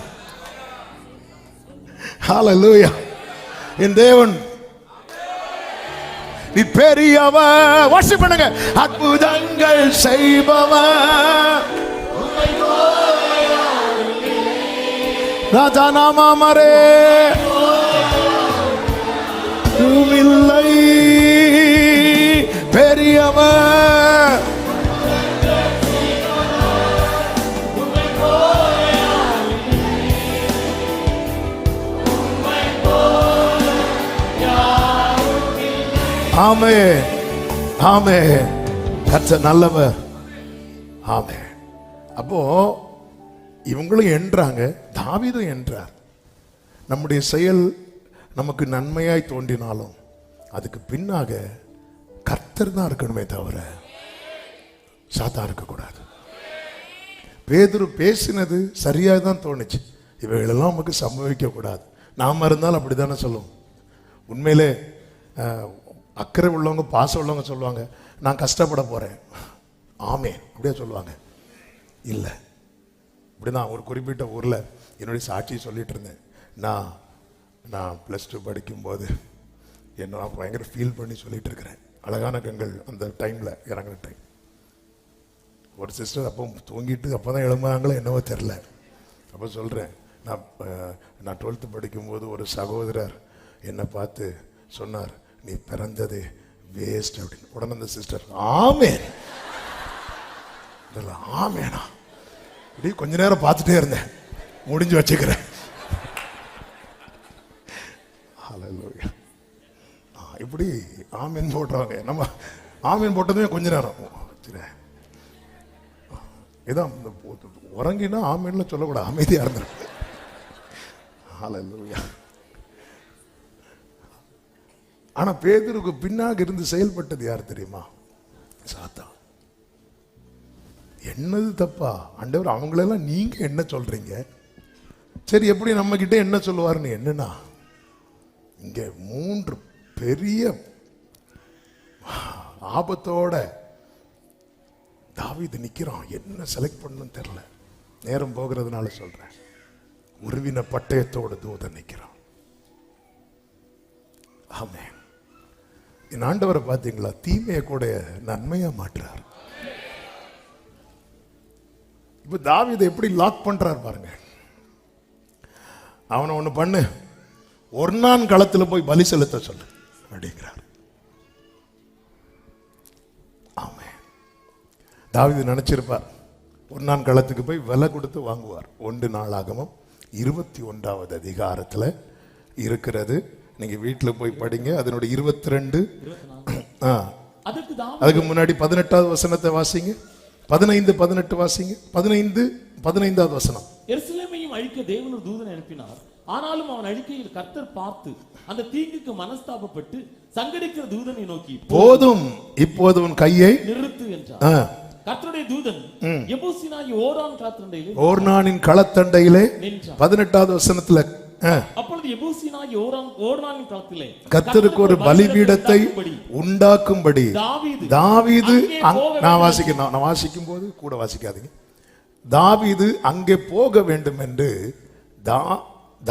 S1: ஹல்லேலூயா. என் தேவன் நீ பெரியவர். வர்ஷிப் பண்ணுங்க. அற்புதங்கள் செய்பவர் ராஜா நாமரே இல்லை பெரியவர். ஆமென் ஆமென். கர்த்தர் நல்லவர். ஆமென். அப்போ இவங்களும் என்றாங்க, தாவீதும் என்றார். நம்முடைய செயல் நமக்கு நன்மையாய் தோன்றினாலும் அதுக்கு பின்னாக கர்த்தர் தான் இருக்கணுமே தவிர சாத்தா இருக்கக்கூடாது. பேதுரு பேசினது சரியாக தான் தோணுச்சு. இவைகளெல்லாம் நமக்கு சம்பவிக்க கூடாது. நாம இருந்தாலும் அப்படித்தானே சொல்லுவோம். உண்மையிலே அக்கறை உள்ளவங்க, பாசம் உள்ளவங்க சொல்லுவாங்க, நான் கஷ்டப்பட போறேன், ஆமென் அப்படியே சொல்லுவாங்க. இல்லை, இப்படிதான் ஒரு குறிப்பிட்ட ஊரில் என்னுடைய சாட்சியை சொல்லிட்டு இருந்தேன். நான் +2 படிக்கும்போது என்ன நான் பயங்கர ஃபீல் பண்ணி சொல்லிட்டு இருக்கிறேன். அழகான கண்கள் அந்த டைமில் இறங்குற டைம். ஒரு சிஸ்டர் அப்போ தூங்கிட்டு அப்போ தான் எழும்புறாங்களோ என்னவோ தெரில. அப்போ சொல்கிறேன், நான் 12th படிக்கும்போது ஒரு சகோதரர் என்னை பார்த்து சொன்னார், நீ பிறந்தது வேஸ்ட் அப்படின்னு. உடனே அந்த சிஸ்டர் ஆமென் ஆமேனா இப்படி கொஞ்ச நேரம் பார்த்துட்டே இருந்தேன், முடிஞ்சு வச்சுக்கிறேன். இப்படி ஆமீன் போட்டுறாங்க. நம்ம ஆமீன் போட்டதுமே கொஞ்ச நேரம் இதான் உறங்கினா ஆமீன்ல சொல்லக்கூடாது, அமைதியா இருந்திருக்கு. ஹல்லேலூயா. ஆனா பேதுருக்கு பின்னாக இருந்து செயல்பட்டது யார் தெரியுமா? சாத்தான். என்னது தப்பா ஆண்டவர், அவங்களெல்லாம் நீங்க என்ன சொல்றீங்க? சரி, எப்படி நம்ம கிட்ட என்ன சொல்லுவாருன்னு. என்னன்னா, இங்க 3 பெரிய ஆபத்தோட தாவீது நிக்கிறான். என்ன செலக்ட் பண்ணணும்னு தெரியல. நேரம் போகிறதுனால சொல்றேன். உருவின பட்டயத்தோட தூதன் நிக்கிறான். ஆமென். என் ஆண்டவரை பார்த்தீங்களா? தீமையை கூட நன்மையா மாற்றுறார். இப்ப தாவீதை எப்படி லாக் பண்றார் பாருங்க. அவனை ஒண்ணு பண்ணு, ஒர்னான் களத்துல போய் பலி செலுத்த சொல்லு அப்படிங்கிறார். ஆமென். தாவீது நினைச்சிருப்பார், ஒர்னான் களத்துக்கு போய் விலை கொடுத்து வாங்குவார். 1 நாளாகமம் 21வது அதிகாரத்துல இருக்கிறது. நீங்க வீட்டுல போய் படிங்க. அதனுடைய 22 அதுக்கு முன்னாடி 18வது வசனத்தை வாசிங்க. 15, 18 வாசிங்க. 15, 15வது வசனம்.
S2: எருசலேமையும் அழிக்க தேவன் ஒரு தூதனை அனுப்பினார். ஆனாலும் அவன் அழிக்கையில் கர்த்தர் பார்த்து அந்த தீங்குக்கு மனஸ்தாபப்பட்டு சங்கடிக்கிற தூதனை நோக்கி, போதும், இப்போது உன் கையை நிறுத்து என்றார். கர்த்தருடைய தூதன் எபூசினாகி ஓர்னானின் களத்தண்டையிலே 18வது வசனத்துல, அப்பொழுது எபூசினாகி ஓர்னானின் களத்திலே கர்த்தருக்கு ஒரு பலிபீடத்தை உண்டாக்கும்படி தாவீது, நான் வாசிக்கும் போது கூட வாசிக்காதீங்க. தாவீது அங்கே போக வேண்டும் என்று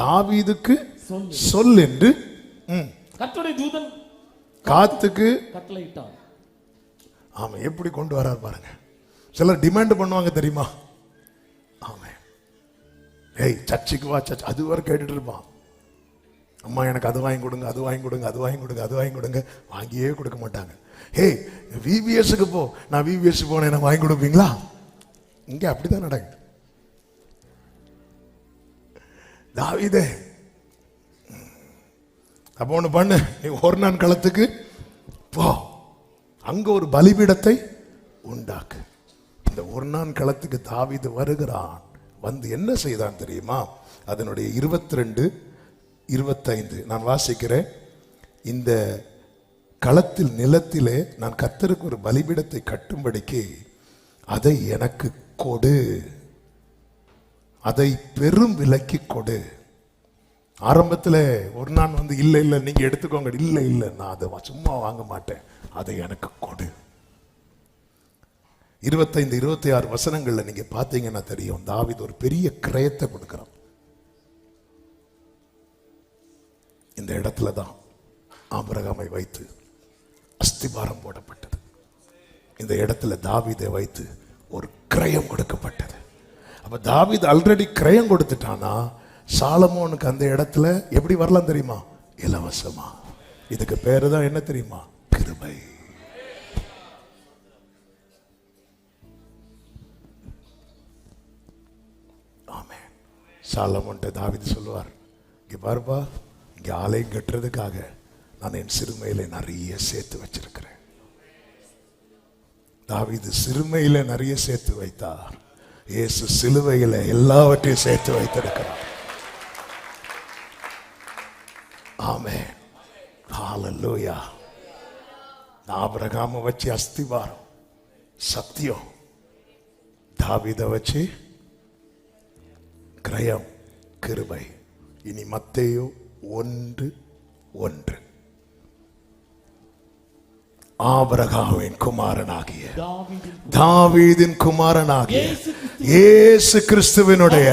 S2: தாவீதுக்கு சொல் என்று கர்த்தருடைய தூதன் காத்துக்கு கட்டளையிட்டார். ஆமா, எப்படி கொண்டு வரார் பாருங்க. சிலர் டிமாண்ட் பண்ணுவாங்க தெரியுமா? ஆமா, ஏய் சர்ச்சுக்கு வா, சர்ச் அது வரை கேட்டுட்டு இருப்பான். அம்மா எனக்கு அது வாங்கி கொடுங்க, அது வாங்கி கொடுங்க, அது வாங்கி கொடுங்க, அது வாங்கி கொடுங்க. வாங்கியே கொடுக்க மாட்டாங்க. ஹே விவிஎஸ்க்கு போ, நான் விவிஎஸ் போனேன், எனக்கு வாங்கி கொடுப்பீங்களா? இங்க அப்படிதான் நடக்குது. தாவீதே, அப்போ ஒண்ணு பண்ணு, நீ ஒர்னான் களத்துக்கு போ, அங்க ஒரு பலிபீடத்தை உண்டாக்கு. இந்த ஒர்னான் களத்துக்கு தாவீது வருகிறான்.
S1: வந்து என்ன செய்தான் தெரியுமா? அதனுடைய 22, 25 நான் வாசிக்கிறேன். இந்த களத்தில் நிலத்திலே நான் கர்த்தருக்கு ஒரு பலிபீடத்தை கட்டும்படிக்கு அதை எனக்கு கொடு, அதை பெரும் விலைக்கு கொடு. ஆரம்பத்தில் ஒரு நாள் வந்து இல்லை இல்லை நீங்க எடுத்துக்கோங்க, இல்லை இல்லை நான் அதை சும்மா வாங்க மாட்டேன், அதை எனக்கு கொடு. 25, 26 வசனங்கள்ல நீங்க பார்த்தீங்கன்னா தெரியும், தாவீது ஒரு பெரிய கிரயத்தை கொடுக்கிறான். இந்த இடத்துல தான் ஆபிரகாமை வைத்து அஸ்திபாரம் போடப்பட்டது. இந்த இடத்துல தாவீதை வைத்து ஒரு கிரயம் கொடுக்கப்பட்டது. அப்ப தாவீது ஆல்ரெடி கிரயம் கொடுத்துட்டானா, சாலமோனுக்கு அந்த இடத்துல எப்படி வரலாம் தெரியுமா? இலவசமா. இதுக்கு பேரு தான் என்ன தெரியுமா? கிருபை. ஆமென். சாலமோன்ட்ட தாவீது சொல்லுவார், இங்க பாருப்பா, இங்க ஆலயம் கட்டுறதுக்காக நான் என் சிறுமையில நிறைய சேர்த்து வச்சிருக்கிறேன். தாவீது சிறுமையில நிறைய சேர்த்து வைத்தார். இயேசு சிலுவையில எல்லாவற்றையும் சேர்த்து வைத்திருக்கிறார். ஆமென். ஹல்லேலூயா. ஆபிரகாமை வச்சு அஸ்திவாரம் சத்தியம், தாவீதை வச்சு கிரயம் கிருபை. இனி மத்தேயு 1:1 ஆபிரகாமின் குமாரனாகிய தாவீதின் குமாரனாகிய இயேசு கிறிஸ்துவினுடைய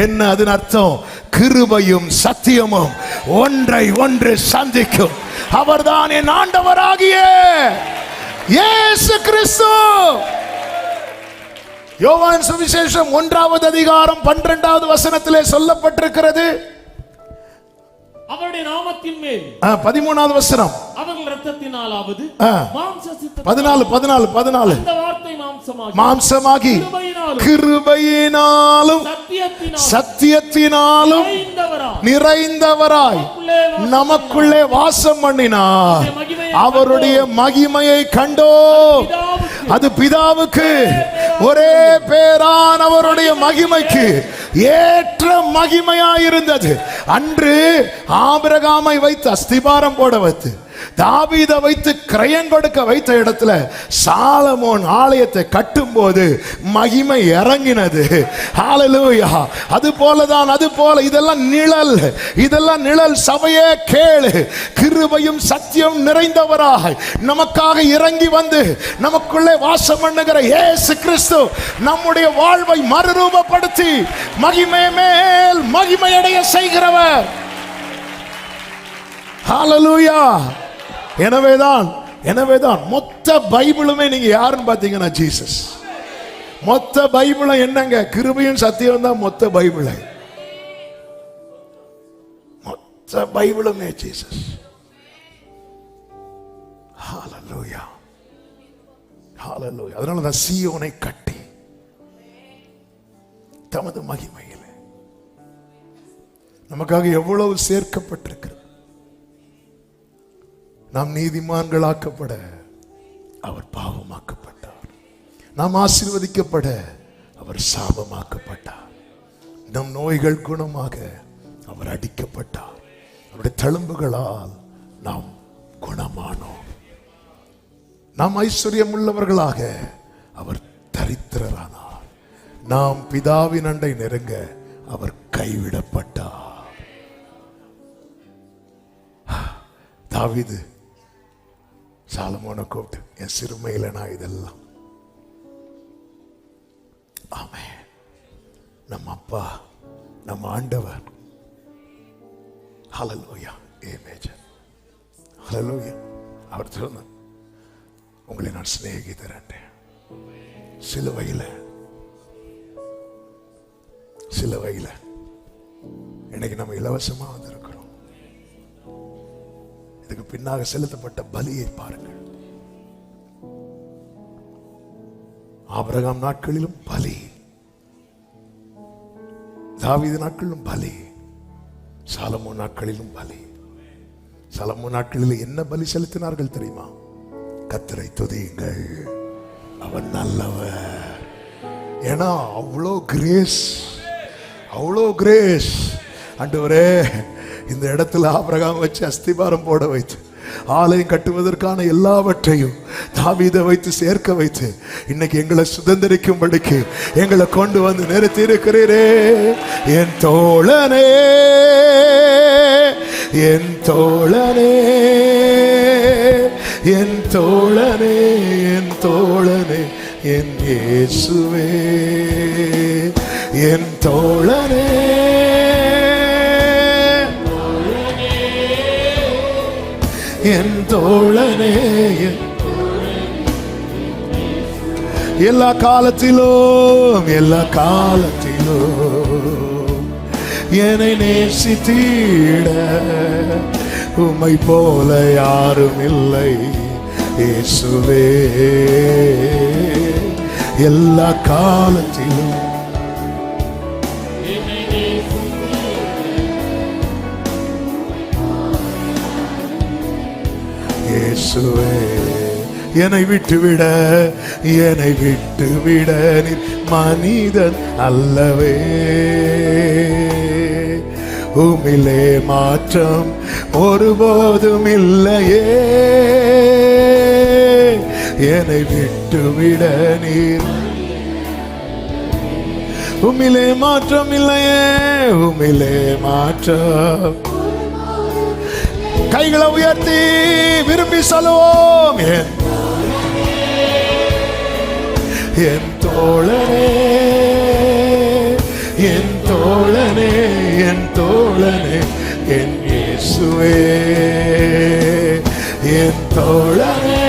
S1: என்ன அதன் அர்த்தம்? கிருபையும் சத்தியமும் ஒன்றை ஒன்று சந்திக்கும். அவர்தான் என் ஆண்டவராகிய இயேசு கிறிஸ்து. யோவான் சுவிசேஷம் 1வது அதிகாரம் 12வது வசனத்திலே சொல்லப்பட்டிருக்கிறது.
S2: அவருடைய நாமத்தின் மேல்
S1: 13வது வசனம்,
S2: அவர்கள் இரத்தத்தினாலாவது
S1: 14
S2: அந்த வார்த்தை
S1: மாம்சமாகி கிருபையினாலும் சத்தியத்தினாலும் நிறைந்தவராய் நமக்குள்ளே வாசம் பண்ணினார். அவருடைய மகிமையை கண்டோ. அது பிதாவுக்கு ஒரே பேரானவருடைய மகிமைக்கு ஏற்ற மகிமையாயிருந்தது. அன்று ஆபிரகாமை வைத்து அஸ்திபாரம் போட வைத்து தாவீதை வைத்து கிரயம் கொடுக்க வைத்த இடத்துல சாலமோன் ஆலயத்தை கட்டும் போது மகிமை இறங்கினது. ஹல்லேலூயா. அது போலதான், அது போல இதெல்லாம் நிழல். சபையே கேளு, கிருபையும் சத்தியம் நிறைந்தவராய் நமக்காக இறங்கி வந்து நமக்குள்ளே வாசம் பண்ணுகிற இயேசு கிறிஸ்து நம்முடைய வாழ்வை மறுரூபப்படுத்தி மகிமை மேல் மகிமையடைய செய்கிறவர். ஹல்லேலூயா. எனவேதான் மொத்த பைபிளுமே நீங்க யாருன்னு பாத்தீங்கன்னா ஜீசஸ். மொத்த பைபிளும் என்னங்க? கிருபையும் சத்தியம் தான் மொத்த பைபிள். மொத்த பைபிளுமே ஜீசஸ். ஹல்லேலூயா. ஹல்லேலூயா. அதனால தான் சீயோனை கட்டி தமது மகிமையிலே நமக்காக எவ்வளவு சேர்க்கப்பட்டிருக்கிறது. நாம் நீதிமான்களாக்கப்பட அவர் பாவமாக்கப்பட்டார். நாம் ஆசீர்வதிக்கப்பட அவர் சாபமாக்கப்பட்டார். நம் நோய்கள் குணமாக அவர் அடிக்கப்பட்டார். அவருடைய தழும்புகளால் நாம் குணமானோம். நாம் ஐஸ்வர்யம் உள்ளவர்களாக அவர் தரித்திரரானார். நாம் பிதாவின் அண்டை நெருங்க அவர் கைவிடப்பட்டார். தாவீது சாலமோனை கூப்பிட்டு, என் சிறுமையில நான் இதெல்லாம். ஆமென். நம்ம அப்பா, நம்ம ஆண்டவர். ஹல்லேலூயா. ஆமென். ஹல்லேலூயா. அவர் சொன்னார், உங்களை நான் சிநேகிதர் என்றேன். சிலுவையில இன்னைக்கு நம்ம இலவசமா வந்திருக்கிறோம். இதுக்கு பின்னாக செலுத்தப்பட்ட பலியை பாருங்கள். ஆபிரகாம் நாட்களிலும் பலி, தாவீது நாட்களிலும் பலி, சாலமோன் நாட்களிலும் பலி. சாலமோன் நாட்களில் என்ன பலி செலுத்தினார்கள் தெரியுமா? கர்த்தரை துதியுங்கள், அவர் நல்லவர். ஏன்னா அவ்வளோ கிரேஸ், அவ்வளோ கிரேஸ். ஆண்டவரே, இந்த இடத்துல ஆபிரகாம் வச்சு அஸ்திபாரம் போட வைத்து ஆலயம் கட்டுவதற்கான எல்லாவற்றையும் தாவீதை வைத்து சேர்க்க வைத்து இன்னைக்கு எங்களை சுதந்திரிக்கும்படிக்கு எங்களை கொண்டு வந்து நிறுத்தி இருக்கிறீரே. என் தோழனே, என் தோழனே, என் தோழனே, என் தோழனே, என் இயேசுவே, என் தோழனே, என் தோழனே. எல்லா காலத்திலும், எல்லா காலத்திலும் என்னை நேசித்திட உம்மை போல யாரும் இல்லை இயேசுவே. எல்லா காலத்திலும் இயேசுவே. என்னை விட்டுவிட, என்னை விட்டுவிட நீ மனிதன் அல்லவே. உம்மிலே மாற்றம் ஒருபோதும் இல்லையே. என்னை விட்டுவிட நீர், உம்மிலே மாற்றம் இல்லையே, உம்மிலே மாற்றம். கைகளை உயர்த்தி விரும்பி சொல்லுவோம். என் தோழனே, என் தோழனே, என் தோழனே, என் இயேசுவே, என் தோழனே.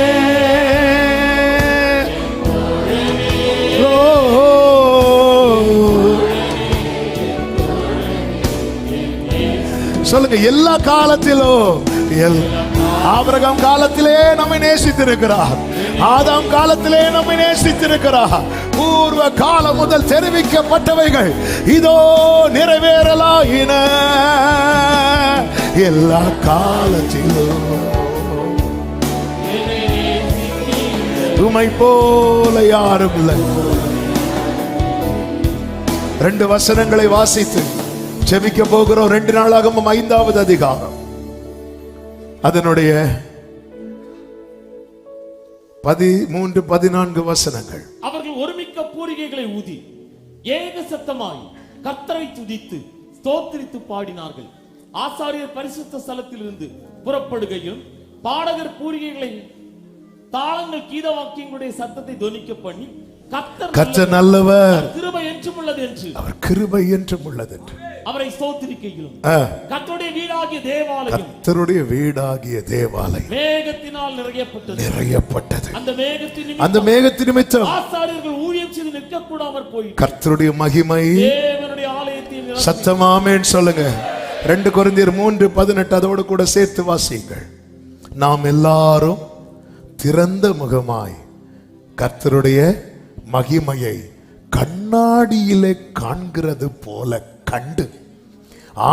S1: சொல்லுங்க, எல்லா காலத்திலும். ஆபிரகாம் காலத்திலே நம்மை நேசித்திருக்கிறார். ஆதாம் காலத்திலே நம்மை நேசித்திருக்கிறார். பூர்வ காலம் முதல் தெரிவிக்கப்பட்டவைகள் இதோ நிறைவேறலாயின. எல்லா காலத்திலும் உம்மை போல யாரும் இல்லை. 2 வசனங்களை வாசித்து ஜெபிக்க போகிறோம். 2 நாளாகமம் 5வது அதிகாரம் அதனுடைய 13, 14 வசனங்கள்.
S2: அவர்கள் ஒருமிக்க பூரிகைகளை ஊதி ஏக சத்தமாய் கர்த்தரை துதித்து ஸ்தோத்திரித்து பாடினார்கள். ஆசாரியர் பரிசுத்த ஸ்தலத்திலிருந்து புறப்படுகையில் பாடகர் பூரிகைகளை தாளங்கள் கீத வாக்கியங்களுடைய சத்தத்தை தொனிக்க பண்ணி
S1: கர்த்தர் நல்லவர்,
S2: கிருபை என்றும் உள்ளது என்று,
S1: அவர் கிருபை என்றும் உள்ளது என்று
S2: அவரை ஸ்தோத்திரிக்கையிலும் கர்த்தருடைய வீடாகிய தேவாலயம்,
S1: கர்த்தருடைய வீடாகிய தேவாலயம்
S2: மேகத்தினால் நிறையப்பட்டது.
S1: அந்த மேகத்தின் நிமித்தம்
S2: ஆசாரியர்கள் ஊழியம் செய்து நிற்க கூடாமற் போய்
S1: கர்த்தருடைய மகிமை
S2: தேவனுடைய ஆலயத்தில்
S1: சத்தமாமேன்னு சொல்லுங்க. 2 கொரிந்தியர் 3:18 அதோடு கூட சேர்த்து வாசியுங்கள். நாம் எல்லாரும் திறந்த முகமாய் கர்த்தருடைய மகிமையை கண்ணாடியிலே காண்கிறது போல கண்டு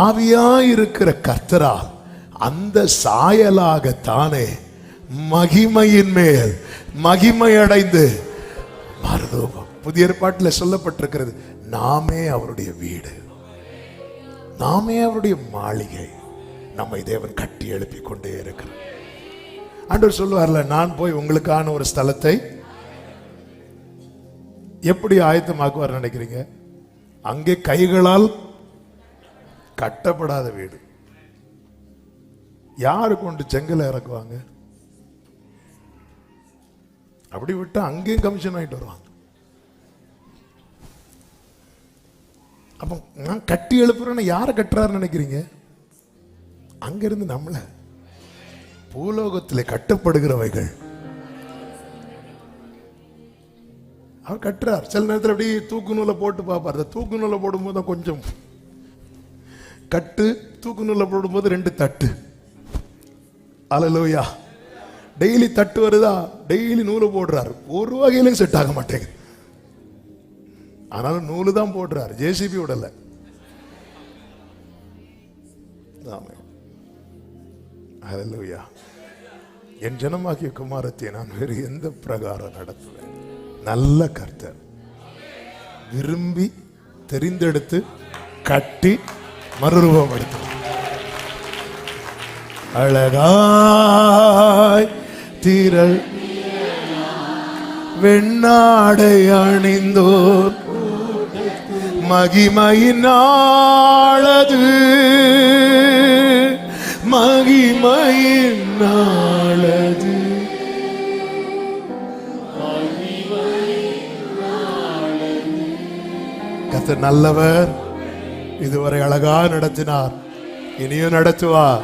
S1: ஆவியாயிருக்கிற கர்த்தரால் அந்த சாயலாகத்தானே மகிமையின் மேல் மகிமை அடைந்து மறுரூபம். புதிய ஏற்பாட்டில் சொல்லப்பட்டிருக்கிறது, நாமே அவருடைய வீடு, நாமே அவருடைய மாளிகை. நம்மை தேவன் கட்டி எழுப்பி கொண்டே இருக்கிறார். ஆண்டவர் சொல்லுவார்ல, நான் போய் உங்களுக்கான ஒரு ஸ்தலத்தை எப்படி ஆயத்தமாக்குவார் நினைக்கிறீங்க? அங்கே கைகளால் கட்டப்படாத வீடு. யாரு கொண்டு செங்கலை இறக்குவாங்க? அப்படி விட்டு அங்கேயும் கமிஷன் ஆகிட்டு வருவாங்க. அப்ப நான் கட்டி எழுப்புறேன்னு யாரை கட்டுறாருன்னு நினைக்கிறீங்க? அங்கிருந்து நம்மள பூலோகத்தில் கட்டப்படுகிறவைகள் அவர் கட்டுறார். சில நேரத்தில் அப்படியே தூக்கு நூலை போட்டு பார்ப்பார். அந்த தூக்கு நூலை போடும்போது கொஞ்சம் கட்டு, தூக்கு நூலை போடும்போது 2 தட்டு. அல்லேலூயா. டெய்லி தட்டு வருதா, டெய்லி நூலை போடுறாரு. ஒரு வகையிலும் செட் ஆக மாட்டேங்குது. ஆனாலும் நூலு தான் போடுறாரு, ஜேசிபி விடல. அல்லேலூயா. என் ஜனமாகிய குமாரத்தை நான் வேறு எந்த பிரகாரம் நடத்துவேன்? நல்ல கர்த்தர், விரும்பி தெரிந்தெடுத்து கட்டி மறுரூபப்படுத்த அழகாய் திரள் வெண்ணாடை அணிந்தோர் மகிமையினாளது மகிமையினாளது. கர்த்தர் நல்லவர், இதுவரை அழகா நடத்தினார், இனியும் நடத்துவார்.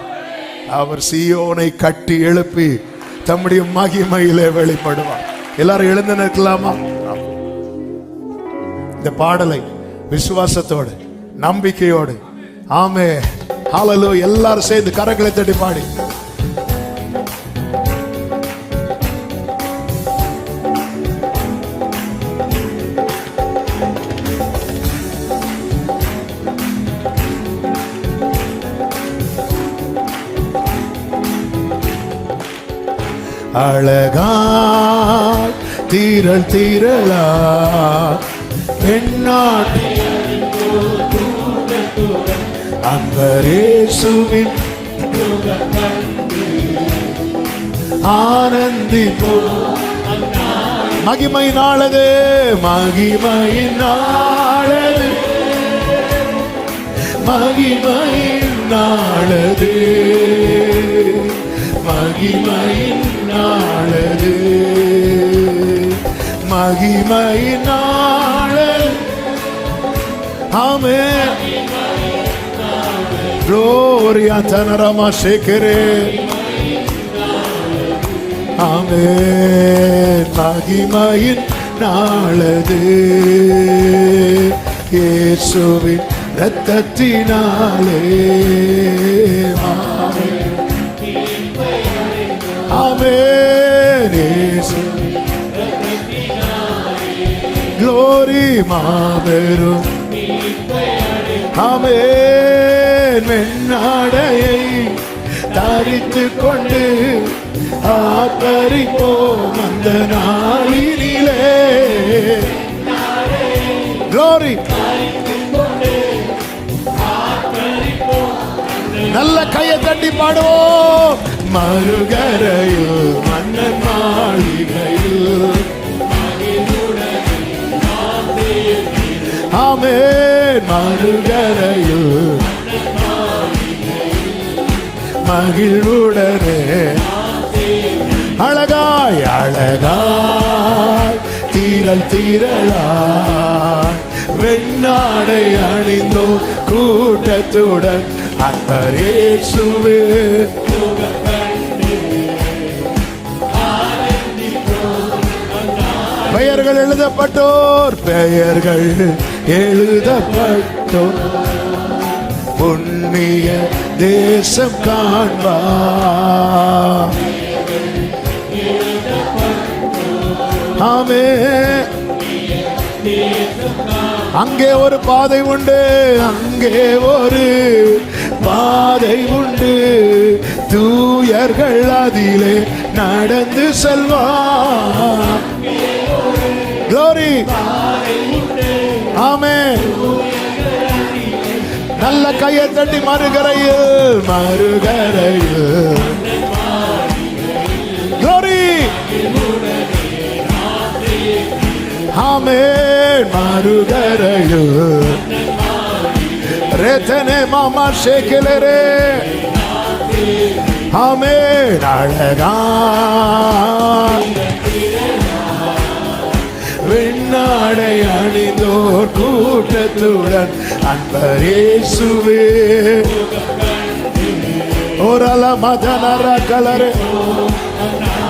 S1: அவர் சீயோனை கட்டி எழுப்பி தம்முடைய மகிமையிலே வெளிப்படுவார். எல்லாரும் எழுந்து நிற்கலாமா? இந்த பாடலை விசுவாசத்தோடு நம்பிக்கையோடு ஆமே ஹல்லேலூயா எல்லாரும் சேர்ந்து கரங்களை தட்டி பாடி அழகாய் திரள் திரளா பெண்ணாட்டி அன்பரேசுவின் ஆனந்திப்போ மகிமையினாளது மகிமையினாளது மகிமையினாளது மகிமையினாளது மகிமையினாளது. ஆமென். Gloria tanarama shekere. Amen. மகிமையின் நாளது இயேசுவின் இரத்தத்தினாலே. ஆமென். Glory மாபெரும். ஆமென். மென்னாடையை தரித்துக் கொண்டு ஆதரிப்போம் அந்த நாளினிலே. Glory. நல்ல கையை தட்டி பாடுவோம். மறுகரையில் மன்னன் மாளிகையில் ஆமென். மறுகரையில் மகிழ்வுடனே அழகாய் அழகாய் தீரல் தீரலாய் வெண்ணாடை அணிந்தோ கூட்டத்துடன் அன்பர் இயேசுவே. பெயர்கள் எழுதப்பட்டோர் பெயர்கள் எழுதப்பட்டோர் புண்ணிய தேசம் காண்பார். ஆமென். அங்கே ஒரு பாதை உண்டு, அங்கே ஒரு பாதை உண்டு, தூயர்கள் அதிலே நடந்து செல்வார். Glory. ஆமென். நல்ல கையை தட்டி மறுகரையில் மறுகரையில் Glory. ஆமென். மறுகரையில் ரேதனே மாமா ஷேக்கலரே. ஆமென். அழகாய் வெண்ணாடை அணிந்தோர் கூட்டத்துடன் அன்பர் இயேசுவே. ஓரல மதனர கலரே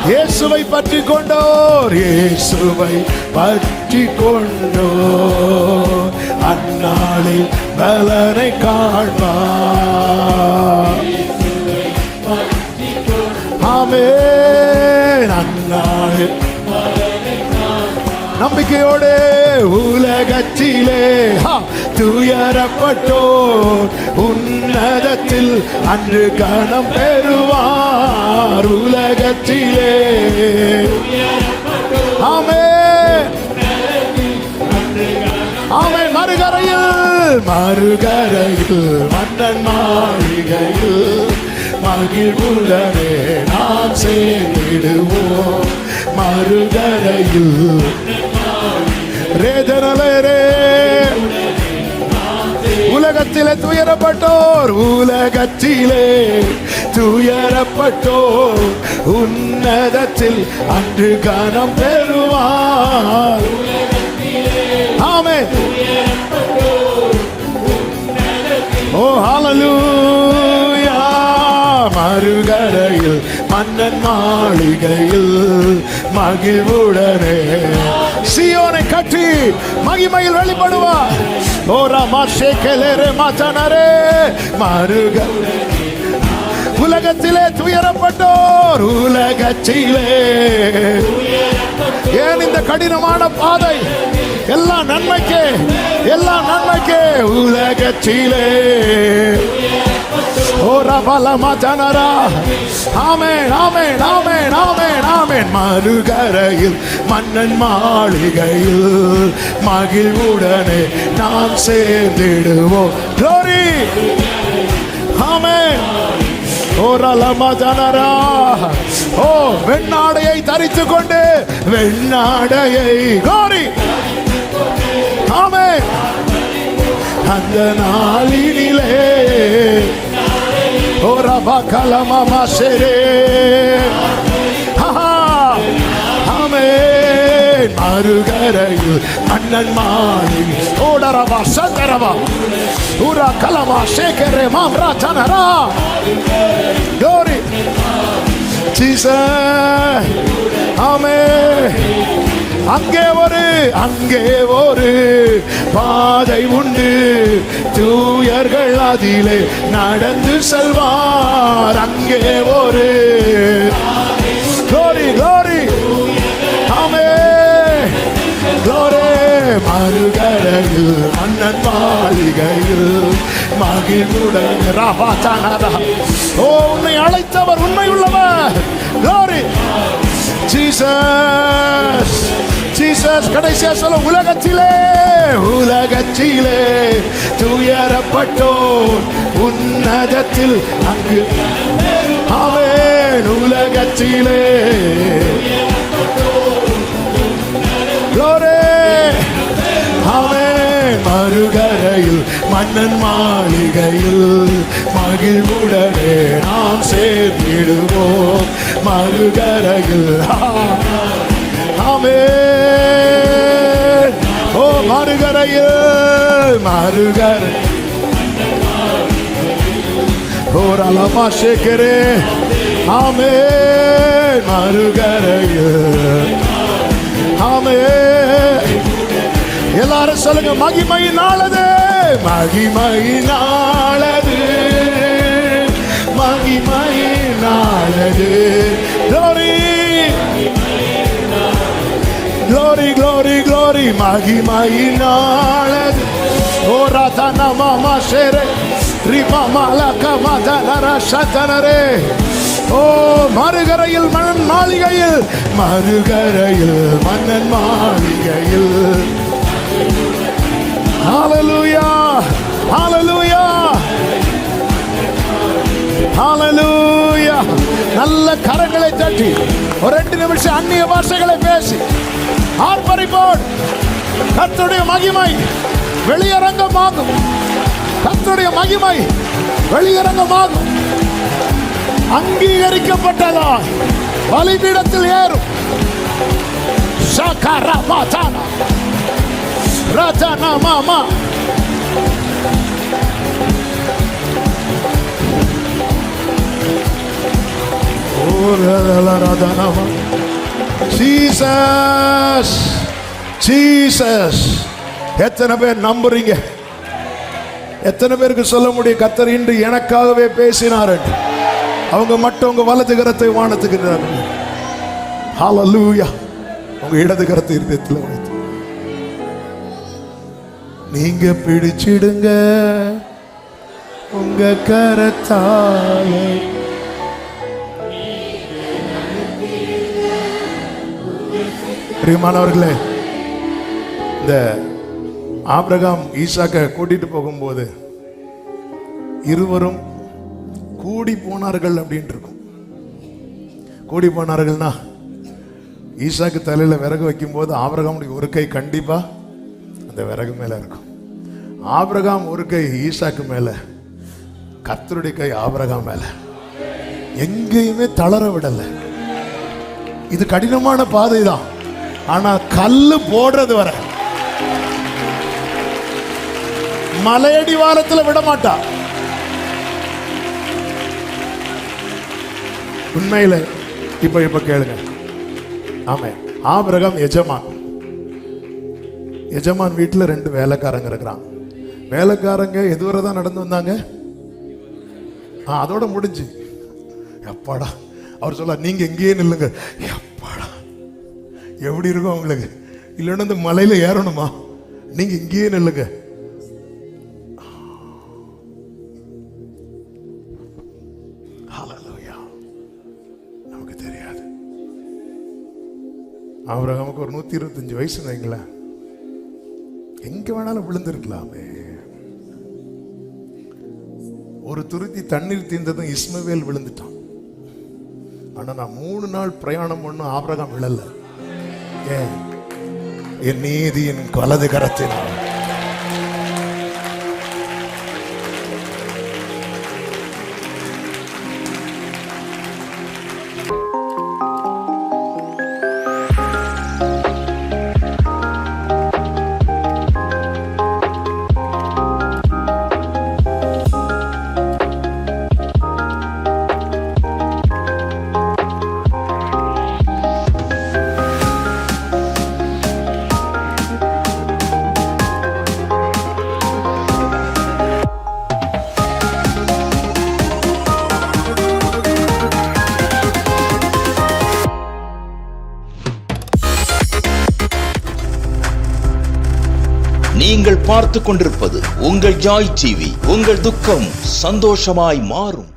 S1: இயேசுவை பற்றி கொண்டோர் இயேசுவை பற்றி கொண்டோர் அந்நாளில் பலனை காண்பார். ஆமென். அந்நாளில் நம்பிக்கையோடு உலகத்திலே துயரப்பட்டோர் உன்னதத்தில் அன்று கணம் பெறுவார். உலகத்திலே ஆமென். ஆமென். மறுகரையில் மறுகரையில் மன்னன் மாளிகையில் மகிழ்வுடனே நாம் சேர்ந்திடுவோம். மறுகரையில் ரேதனலே உலகத்திலே துயரப்பட்டோர், உலகத்திலே துயரப்பட்டோர் உன்னதத்தில் அன்று கனம் பெறுவார். ஆமென். ஓ ஹல்லேலூயா. மறுகரையில் மன்னன் மாளிகையில் மகிழ்வுடனே சீயோனை கட்டி மகிமையில் வெளிப்படுவார். ஓ ராமாஷேகேலே மாதனரே. மறுகரை உலகத்திலே துயரப்பட்டோர், உலகத்திலே ஏன் இந்த கடினமான பாதை? எல்லா நன்மைக்கே, எல்லா நன்மைக்கே. உலகத்திலே ஓ ரபலமா ஜனரா. ஆமென், ஆமென், ஆமென், ஆமென், ஆமென். மறுகரையில் மன்னன் மாளிகையில் மகிழ்வுடனே நாம் சேர்ந்திடுவோம். glory. ஆமென். ஓ ரலமா ஜனரா. ஓ வெண்ணாடையை தரித்துக் கொண்டு, வெண்ணாடையை glory. ஆமென். அந்த நாளினிலே ஓ ரபா கலமா மாசரே. ஆமென். மறுகரையில் மன்னன் மாளிகை ஓடரவா சந்தரவா ஊரா கலமா சேகரே மாம்ரா ஜனரா. glory Jesus. ஆமென். அங்கே ஒரு பாதை உண்டு, தூயர்கள் அதிலே நடந்து செல்வார். அங்கே ஒரு glory, glory. ஆமென். glory. மறுகரையில் மன்னன் மாளிகையில் மகிழ்வுடன் ராபாதானதா. ஓ உன்னை அழைத்தவர் உண்மை உள்ளவர். glory Jesus. ஜீசஸ். கடைசியா சொல்ல, உலகத்திலே துயரப்பட்டோர் உன்னதத்தில் அங்கு. ஆமென். உலகத்திலே glory. ஆமென். மறுகரையில் மன்னன் மாளிகையில் மகிழ்வுடனே நாம் சேர்ந்திடுவோம். மறுகரையில். ஆமென். ஓ மறுகரையில் மறுகரை ஓ ரலமா சேகரே. ஆமென். மறுகரையில். ஆமென். எல்லாரும் சொல்லுங்க, மகிமையினாலது, மகிமையினாலது, மகிமையினாலது. glory, glory, glory, glory. மகிமையினாலது. ஓ ராதனா மாமா ஷேரே ரிமா மாலகா மாதனரா சதனரே. ஓ மறுகரையில் மன்னன் மாளிகையில், மறுகரையில் மன்னன் மாளிகையில். ஹalleluya, ஹalleluya, ஹalleluya. நல்ல கரங்களை தட்டி ஒரு 2 நிமிஷம் அந்நிய பாஷைகளை பேசி ஆர்ப்பரிப்போம். கர்த்தருடைய மகிமை வெளியரங்கமாகும். கர்த்தருடைய மகிமை வெளியரங்கமாகும். அங்கீகரிக்கப்பட்டதா பலிபீடத்தில் ஏறும். சகரபாதானா ராஜானா மாமா. Jesus, Jesus. எத்தனை பேர் நம்புறீங்க? எத்தனை பேருக்கு சொல்ல முடியும் கர்த்தர் இன்று எனக்காகவே பேசினார்? அவங்க மட்டும் உங்க வலது கரத்தை வானத்துக்கு நிறுத்துங்க. ஹalleluya. உங்க இடது கரத்தை இருதயத்தில் வைத்து நீங்க பிடிச்சிடுங்க உங்க கரத்தாலே. பிரியமானவர்களே, இந்த ஆபிரகாம் ஈசாக்க கூட்டிட்டு போகும்போது இருவரும் கூடி போனார்கள் அப்படின்ட்டு இருக்கும். கூடி போனார்கள்னா ஈசாக்கு தலையில விறகு வைக்கும் போது ஆபிரகாமுடைய ஒரு கை கண்டிப்பா அந்த விறகு மேல இருக்கும். ஆபிரகாம் ஒரு கை ஈசாக்கு மேல, கர்த்தருடைய கை ஆபிரகாம் மேல. எங்கேயுமே தளர விடல. இது கடினமான பாதை தான், ஆனா கல்லு போடுறது வர மலையடி வாரத்துல விட மாட்டா. உண்மையில இப்ப கேளுங்க. ஆமா, ஆபிரகாம் எஜமான் வீட்டுல 2 வேலைக்காரங்க இருக்கிறான். வேலைக்காரங்க எதுவரை தான் நடந்து வந்தாங்க, அதோட முடிஞ்சு. எப்பாடா அவர் சொல்ல, நீங்க எங்கேயே நில்லுங்க. எப்பாடா எப்படி இருக்கும் அவங்களுக்கு? இல்லைன்னா இந்த மலையில ஏறணுமா? நீங்க இங்கேயே நில்லுங்க. நமக்கு தெரியாது. ஆபிரகாமுக்கு ஒரு 125 வயசு வைங்களேன், எங்க வேணாலும் விழுந்திருக்கலாமே. ஒரு துருத்தி தண்ணீர் தீர்ந்ததும் இஸ்மவேல் விழுந்துட்டான். ஆனா நான் 3 நாள் பிரயாணம் பண்ணும் ஆபிரகாம் விழல. ஏன்? என் நீதியின் வலது கரத்தினால்.
S3: நீங்கள் பார்த்துக் கொண்டிருப்பது உங்கள் ஜாய் டிவி. உங்கள் துக்கம் சந்தோஷமாய் மாறும்.